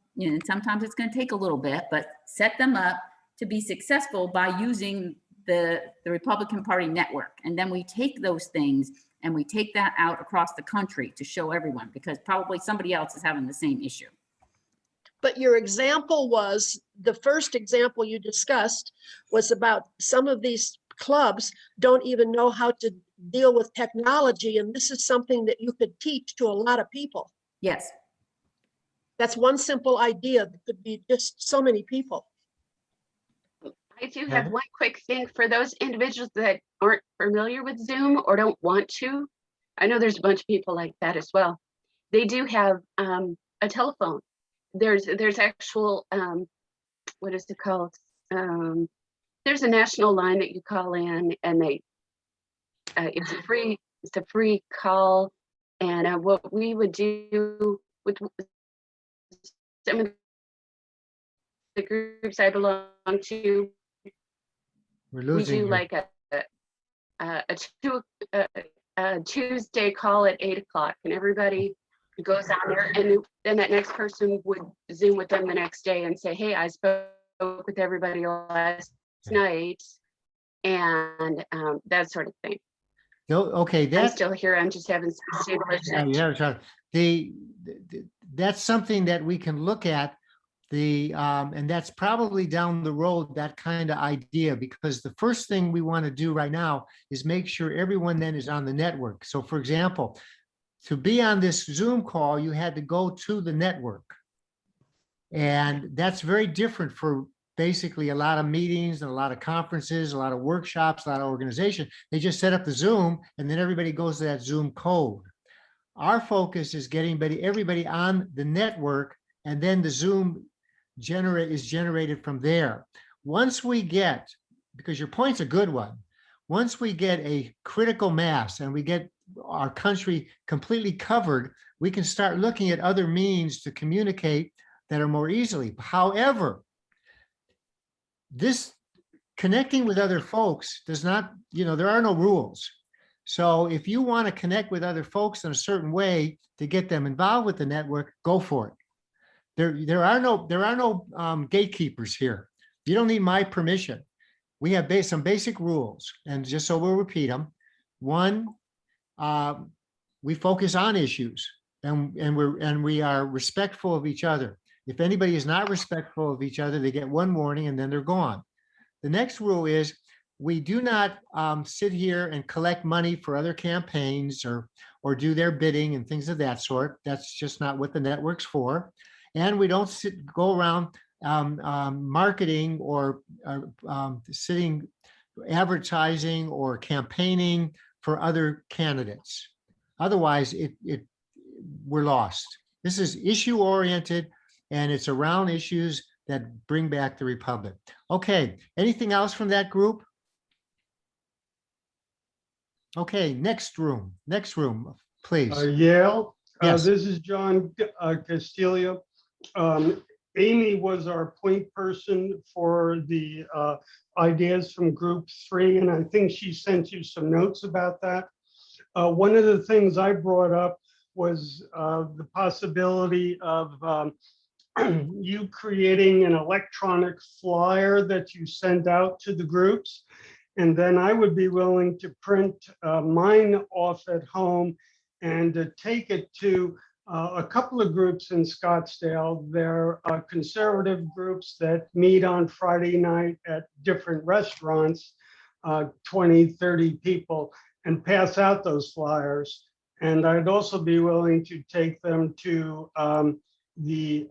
sometimes it's going to take a little bit, but set them up to be successful by using the Republican Party network. And then we take those things and we take that out across the country to show everyone, because probably somebody else is having the same issue. But your example was, the first example you discussed was about some of these clubs don't even know how to deal with technology. And this is something that you could teach to a lot of people. Yes. That's one simple idea that could be just so many people. I do have one quick thing for those individuals that aren't familiar with Zoom or don't want to. I know there's a bunch of people like that as well. They do have a telephone. There's actual, what is it called? There's a national line that you call in, and it's a free call. And what we would do with some of the groups I belong to, We're we losing do you. like a Tuesday call at 8 o'clock, and everybody goes on there, and then that next person would Zoom with them the next day and say, hey, I spoke with everybody last night, and that sort of thing. No, okay, I'm that's still here. I'm just having some stable internet. that's something that we can look at. And that's probably down the road, that kind of idea, because the first thing we want to do right now is make sure everyone then is on the network. So for example, to be on this Zoom call, you had to go to the network. And that's very different for basically a lot of meetings and a lot of conferences, a lot of workshops, a lot of organization. They just set up the Zoom and then everybody goes to that Zoom code. Our focus is getting everybody on the network, and then the Zoom is generated from there. Once we get, because your point's a good one, once we get a critical mass and we get our country completely covered, we can start looking at other means to communicate that are more easily. However, this connecting with other folks does not, there are no rules. So if you want to connect with other folks in a certain way to get them involved with the network, go for it. There are no gatekeepers here. You don't need my permission. We have some basic rules, and just so we'll repeat them. One, we focus on issues, and we are respectful of each other. If anybody is not respectful of each other, they get one warning and then they're gone. The next rule is we do not sit here and collect money for other campaigns or do their bidding and things of that sort. That's just not what the network's for. And we don't go around marketing or sitting advertising or campaigning for other candidates. Otherwise, we're lost. This is issue oriented, and it's around issues that bring back the Republic. Okay, anything else from that group? Okay, next room, please. Yale, Yes. this is John Castillo. Amy was our point person for the ideas from group 3, and I think she sent you some notes about that. One of the things I brought up was the possibility of you creating an electronic flyer that you send out to the groups. And then I would be willing to print mine off at home and take it to a couple of groups in Scottsdale. They're conservative groups that meet on Friday night at different restaurants, 20, 30 people, and pass out those flyers. And I'd also be willing to take them to the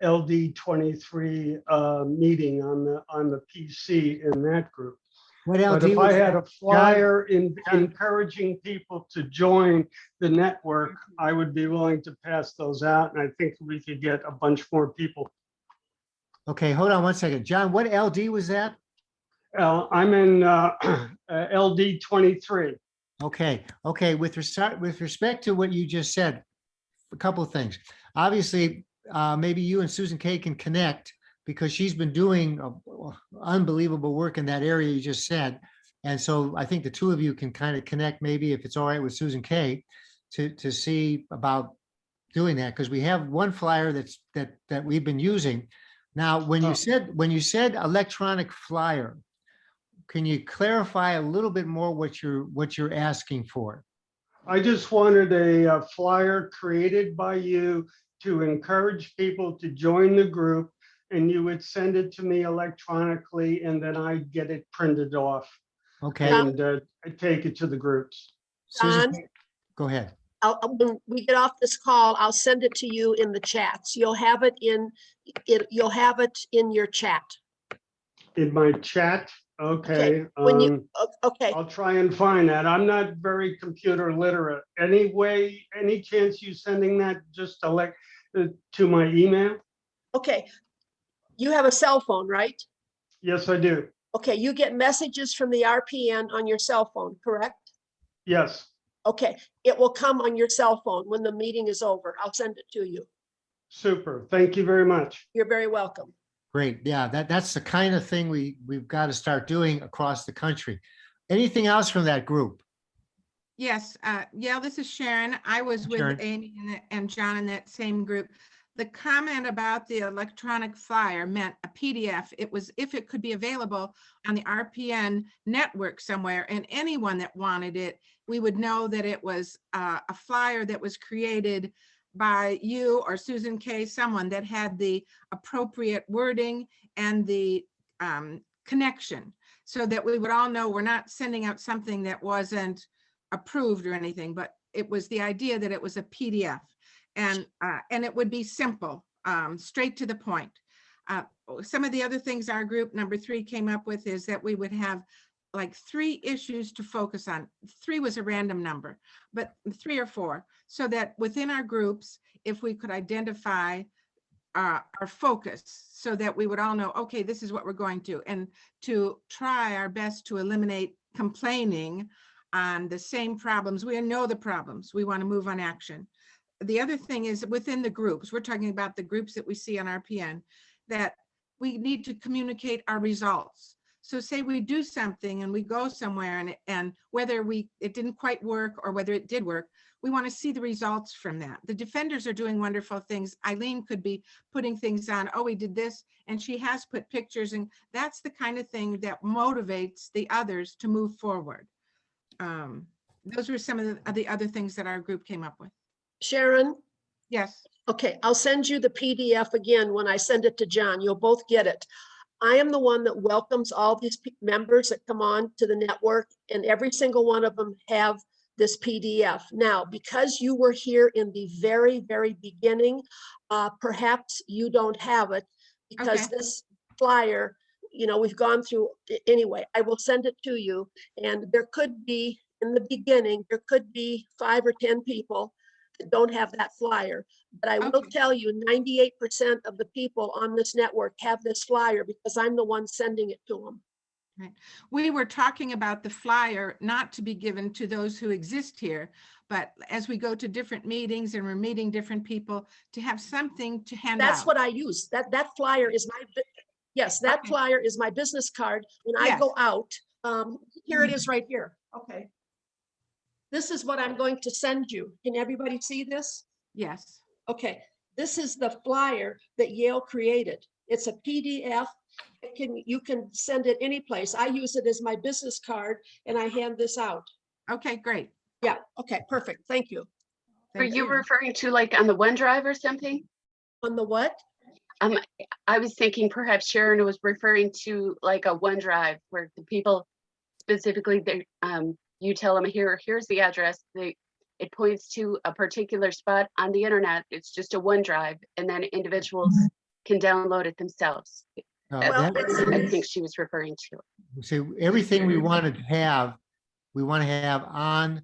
LD23 meeting on the PC in that group. What But LD if I was had that? a flyer John? encouraging people to join the network, I would be willing to pass those out. And I think we could get a bunch more people. Okay, hold on one second. John, what LD was that? I'm in LD 23. Okay, okay. With respect to what you just said, a couple of things. Obviously, maybe you and Susan Kay can connect because she's been doing unbelievable work in that area you just said. And so I think the two of you can kind of connect, maybe if it's all right with Susan Kay, to see about doing that, because we have one flyer that we've been using. Now, when you said electronic flyer, can you clarify a little bit more what you're asking for? I just wanted a flyer created by you to encourage people to join the group, and you would send it to me electronically, and then I'd get it printed off. Okay. And I'd take it to the groups. Susan, John? go ahead. When we get off this call, I'll send it to you in the chats. You'll have it in your chat. In my chat? Okay. When you, okay, I'll try and find that. I'm not very computer literate. Anyway, any chance you sending that just to my email? okay. You have a cell phone, right? Yes, I do. Okay, you get messages from the RPN on your cell phone, correct? Yes. Okay, it will come on your cell phone when the meeting is over. I'll send it to you. Super. Thank you very much. You're very welcome. Great. Yeah, that's the kind of thing we've got to start doing across the country. Anything else from that group? Yes, yeah, this is Sharon. I was with Sharon. Amy and John in that same group. The comment about the electronic flyer meant a PDF. It was if it could be available on the RPN network somewhere, and anyone that wanted it, we would know that it was a flyer that was created by you or Susan Kay, someone that had the appropriate wording and the connection, so that we would all know we're not sending out something that wasn't approved or anything, but it was the idea that it was a PDF, and it would be simple, straight to the point. Some of the other things our group number 3 came up with is that we would have like 3 issues to focus on. 3 was a random number, but 3 or 4, so that within our groups, if we could identify our focus, so that we would all know, okay, this is what we're going to, and to try our best to eliminate complaining on the same problems. We know the problems. We want to move on action. The other thing is within the groups, we're talking about the groups that we see on RPN, that we need to communicate our results. So say we do something and we go somewhere and whether it didn't quite work or whether it did work, we want to see the results from that. The defenders are doing wonderful things. Eileen could be putting things on, oh, we did this, and she has put pictures, and that's the kind of thing that motivates the others to move forward. Those were some of the other things that our group came up with. Sharon? Yes. Okay, I'll send you the PDF again when I send it to John. You'll both get it. I am the one that welcomes all these members that come on to the network, and every single one of them have this PDF. Now, because you were here in the very, very beginning, perhaps you don't have it, because this flyer, we've gone through anyway. I will send it to you, and there could be, in the beginning, there could be 5 or 10 people that don't have that flyer. But I will tell you, 98% of the people on this network have this flyer because I'm the one sending it to them. Right. We were talking about the flyer not to be given to those who exist here, but as we go to different meetings and we're meeting different people, to have something to hand out. That's what I use. That flyer is my, yes, that flyer is my business card. When I go out, here it is right here. Okay. This is what I'm going to send you. Can everybody see this? Yes. Okay. This is the flyer that Yale created. It's a PDF. You can send it any place. I use it as my business card and I hand this out. Okay, great. Yeah. Okay, perfect. Thank you. Are you referring to like on the OneDrive or something? On the what? I was thinking perhaps Sharon was referring to like a OneDrive where the people specifically, you tell them here's the address. It points to a particular spot on the internet. It's just a OneDrive, and then individuals can download it themselves. Well, I think she was referring to. So everything we want to have on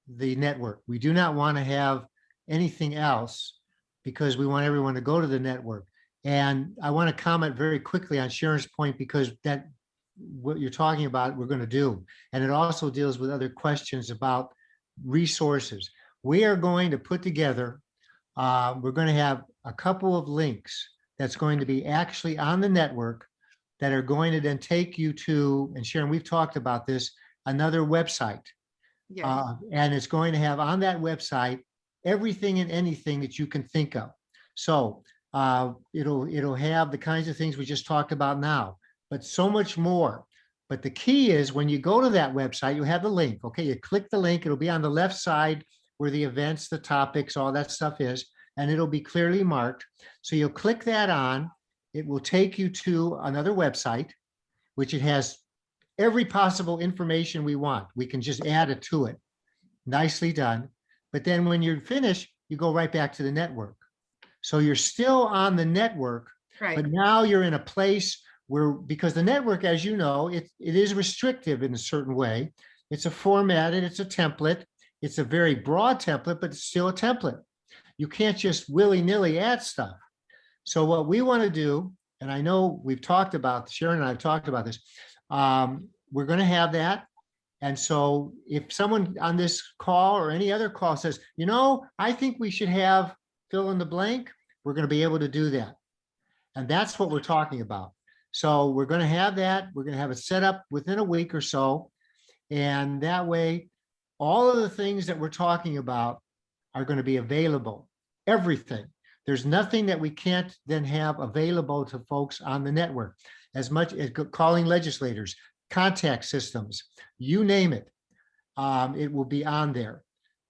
the network. We do not want to have anything else because we want everyone to go to the network. And I want to comment very quickly on Sharon's point because that what you're talking about, we're going to do. And it also deals with other questions about resources. We are going to put together, we're going to have a couple of links that's going to be actually on the network that are going to then take you to, and Sharon, we've talked about this, another website. Yes. And it's going to have on that website everything and anything that you can think of. So it'll have the kinds of things we just talked about now, but so much more. But the key is when you go to that website, you have the link. Okay, you click the link, it'll be on the left side where the events, the topics, all that stuff is, and it'll be clearly marked. So you'll click that on, it will take you to another website, which it has every possible information we want. We can just add it to it. Nicely done. But then when you're finished, you go right back to the network. So you're still on the network, Right. but now you're in a place where, because the network, as you know, it is restrictive in a certain way. It's a formatted, it's a template. It's a very broad template, but it's still a template. You can't just willy-nilly add stuff. So what we want to do, and I know we've talked about, Sharon and I have talked about this, we're going to have that. And so if someone on this call or any other call says, you know, I think we should have fill in the blank, we're going to be able to do that. And that's what we're talking about. So we're going to have that. We're going to have it set up within a week or so. And that way, all of the things that we're talking about are going to be available. Everything. There's nothing that we can't then have available to folks on the network, as much as calling legislators, contact systems, you name it. It will be on there.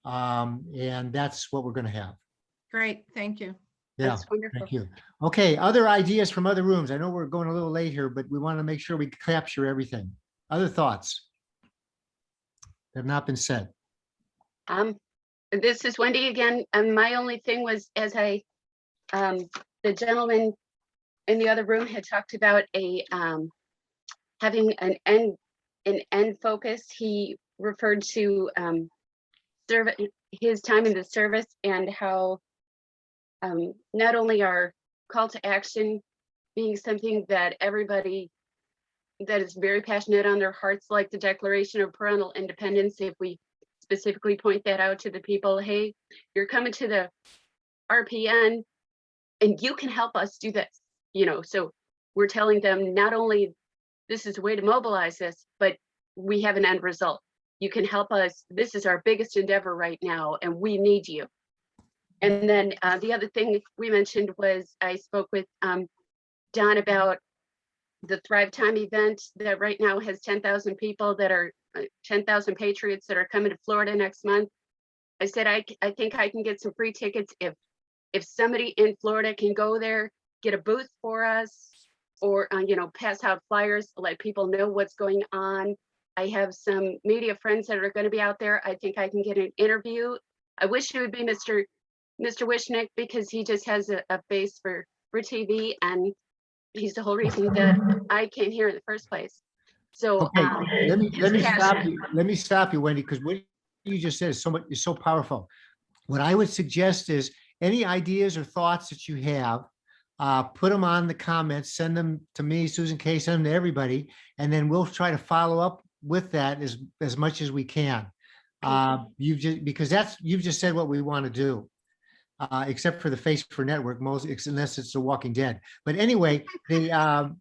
And that's what we're going to have. Great, thank you. Yeah, That's wonderful. thank you. Okay, other ideas from other rooms. I know we're going a little late here, but we want to make sure we capture everything. Other thoughts that have not been said? This is Wendy again, and my only thing was, as the gentleman in the other room had talked about having an end focus. He referred to his time in the service and how not only our call to action being something that everybody that is very passionate on their hearts, like the Declaration of Parental Independence, if we specifically point that out to the people, hey, you're coming to the RPN and you can help us do this, you know. So we're telling them not only this is a way to mobilize this, but we have an end result. You can help us. This is our biggest endeavor right now, and we need you. And then the other thing we mentioned was I spoke with Don about the Thrive Time event that right now has 10,000 people that are 10,000 patriots that are coming to Florida next month. I said, I think I can get some free tickets if somebody in Florida can go there, get a booth for us, or you know, pass out flyers, let people know what's going on. I have some media friends that are going to be out there. I think I can get an interview. I wish it would be Mr. Wishnick, because he just has a face for TV, and he's the whole reason that I came here in the first place. So Okay, let me stop passionate. you. Let me stop you, Wendy, because what you just said is so powerful. What I would suggest is any ideas or thoughts that you have, put them on the comments, send them to me, Susan Kay, send them to everybody, and then we'll try to follow up with that as much as we can. You've just said what we want to do. Except for the face for network, unless it's The Walking Dead. But anyway, that's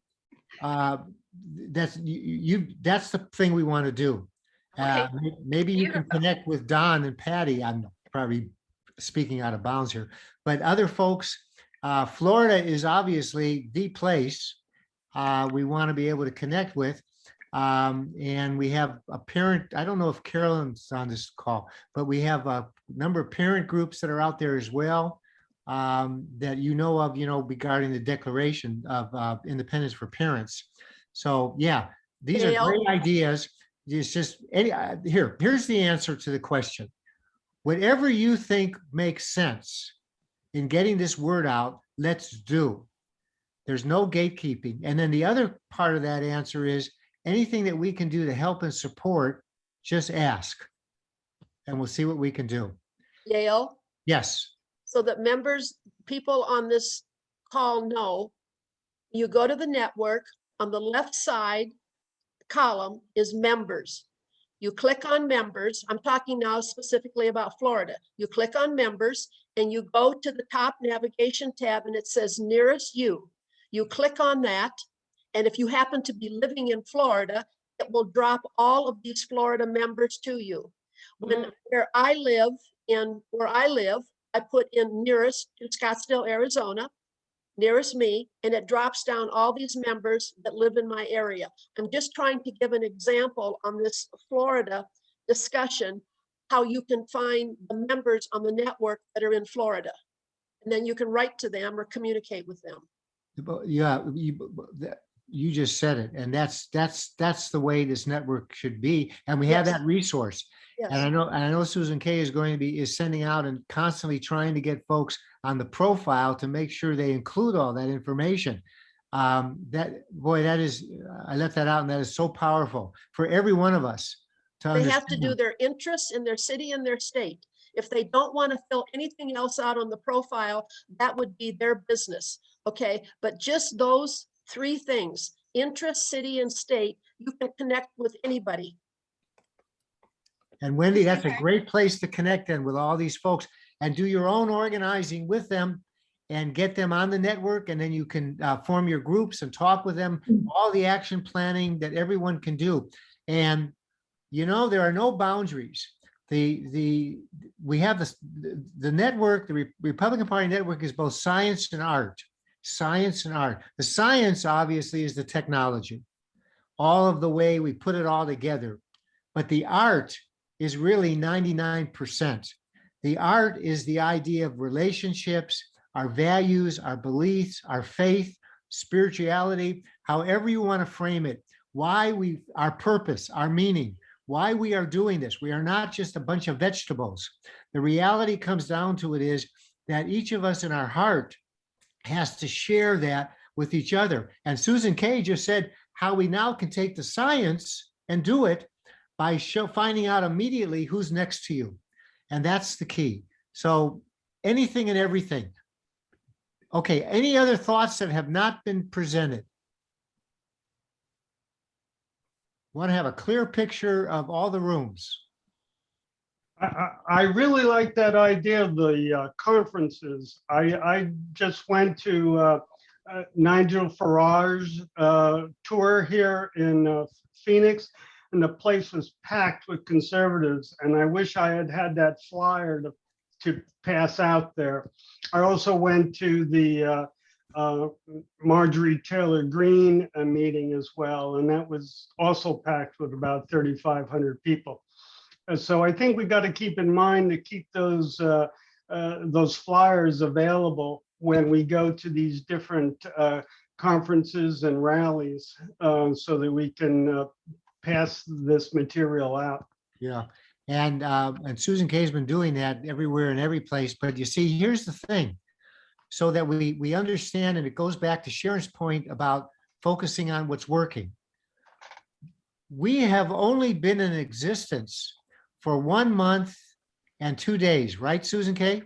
the thing we want to do. Okay. Maybe you can connect with Don and Patty. I'm probably speaking out of bounds here, but other folks, Florida is obviously the place we want to be able to connect with. And we have a parent, I don't know if Carolyn's on this call, but we have a number of parent groups that are out there as well, that you know of, regarding the Declaration of Independence for Parents. So yeah, these are great ideas. It's just here's the answer to the question. Whatever you think makes sense in getting this word out, let's do. There's no gatekeeping. And then the other part of that answer is anything that we can do to help and support, just ask. And we'll see what we can do. Yale, Yes. so that members, people on this call know, you go to the network, on the left side column is members. You click on members. I'm talking now specifically about Florida. You click on members and you go to the top navigation tab and it says nearest you. You click on that. And if you happen to be living in Florida, it will drop all of these Florida members to you. Where I live, I put in nearest to Scottsdale, Arizona, nearest me, and it drops down all these members that live in my area. I'm just trying to give an example on this Florida discussion, how you can find the members on the network that are in Florida. And then you can write to them or communicate with them. Yeah, you just said it. And that's the way this network should be. And we have Yes. that resource. Yes. And I know Susan Kay is sending out and constantly trying to get folks on the profile to make sure they include all that information. I left that out, and that is so powerful for every one of us to They have to understand. do their interests in their city and their state. If they don't want to fill anything else out on the profile, that would be their business. Okay, but just those three things, interest, city, and state, you can connect with anybody. And Wendy, that's a great place to connect in with all these folks and do your own organizing with them and get them on the network. And then you can form your groups and talk with them, all the action planning that everyone can do. And, there are no boundaries. We have the network, the Republican Party network is both science and art. Science and art. The science obviously is the technology, all of the way we put it all together. But the art is really 99%. The art is the idea of relationships, our values, our beliefs, our faith, spirituality, however you want to frame it, our purpose, our meaning, why we are doing this. We are not just a bunch of vegetables. The reality comes down to it is that each of us in our heart has to share that with each other. And Susan Kay just said how we now can take the science and do it by finding out immediately who's next to you. And that's the key. So anything and everything. Okay, any other thoughts that have not been presented? Want to have a clear picture of all the rooms. I really like that idea of the conferences. I just went to Nigel Farage's tour here in Phoenix, and the place was packed with conservatives. And I wish I had had that flyer to pass out there. I also went to the Marjorie Taylor Greene meeting as well, and that was also packed with about 3,500 people. So I think we got to keep in mind to keep those flyers available when we go to these different conferences and rallies, so that we can pass this material out. Yeah, and Susan Kay's been doing that everywhere and every place. But you see, here's the thing, so that we understand, and it goes back to Sharon's point about focusing on what's working. We have only been in existence for 1 month and 2 days, right, Susan Kay?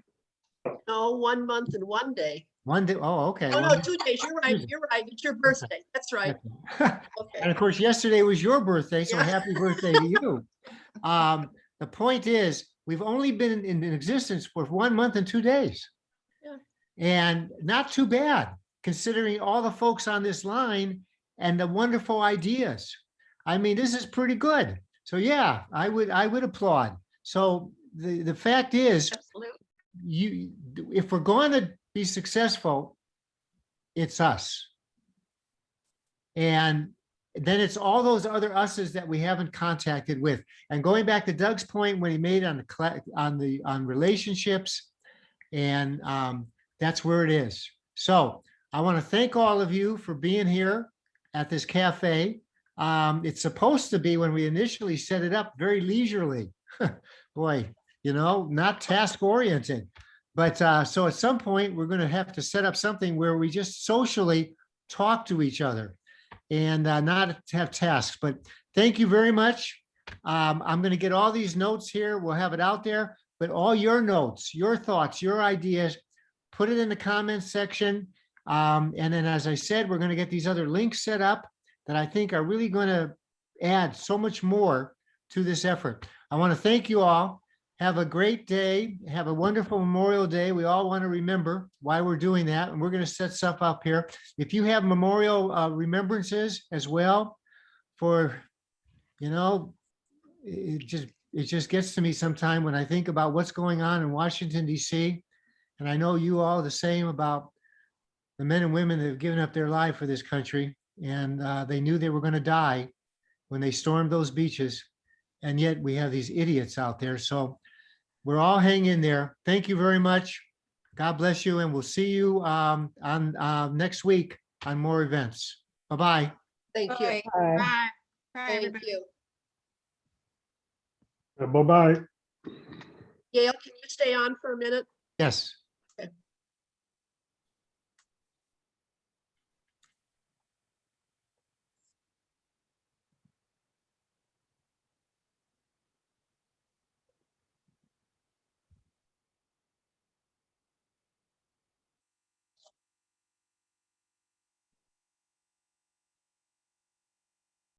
No, 1 month and 1 day. 1 day. Oh, okay. Oh, no, 2 days. You're right. You're right. It's your birthday. That's right. Okay. And of course, yesterday was your birthday, so Yeah. happy birthday to you. The point is, we've only been in existence for 1 month and 2 days. Yeah. And not too bad, considering all the folks on this line and the wonderful ideas. I mean, this is pretty good. So yeah, I would applaud. So the fact is, if we're going to be successful, it's us. And then it's all those other us's that we haven't contacted with. And going back to Doug's point when he made on relationships, and that's where it is. So I want to thank all of you for being here at this cafe. It's supposed to be, when we initially set it up, very leisurely. Boy, not task oriented. But so at some point, we're going to have to set up something where we just socially talk to each other. and not have tasks. But thank you very much. I'm going to get all these notes here. We'll have it out there, but all your notes, your thoughts, your ideas, put it in the comments section. And then, as I said, we're going to get these other links set up that I think are really going to add so much more to this effort. I want to thank you all. Have a great day. Have a wonderful Memorial Day. We all want to remember why we're doing that. And we're going to set stuff up here. If you have memorial remembrances as well for, it just gets to me sometime when I think about what's going on in Washington, D.C. And I know you all the same about the men and women that have given up their life for this country. And they knew they were going to die when they stormed those beaches. And yet we have these idiots out there. So we're all hanging in there. Thank you very much. God bless you. And we'll see you on next week on more events. Bye-bye. Thank you. Bye. Bye. Bye, Thank everybody. you. Bye-bye. Gail, can you stay on for a minute? Yes.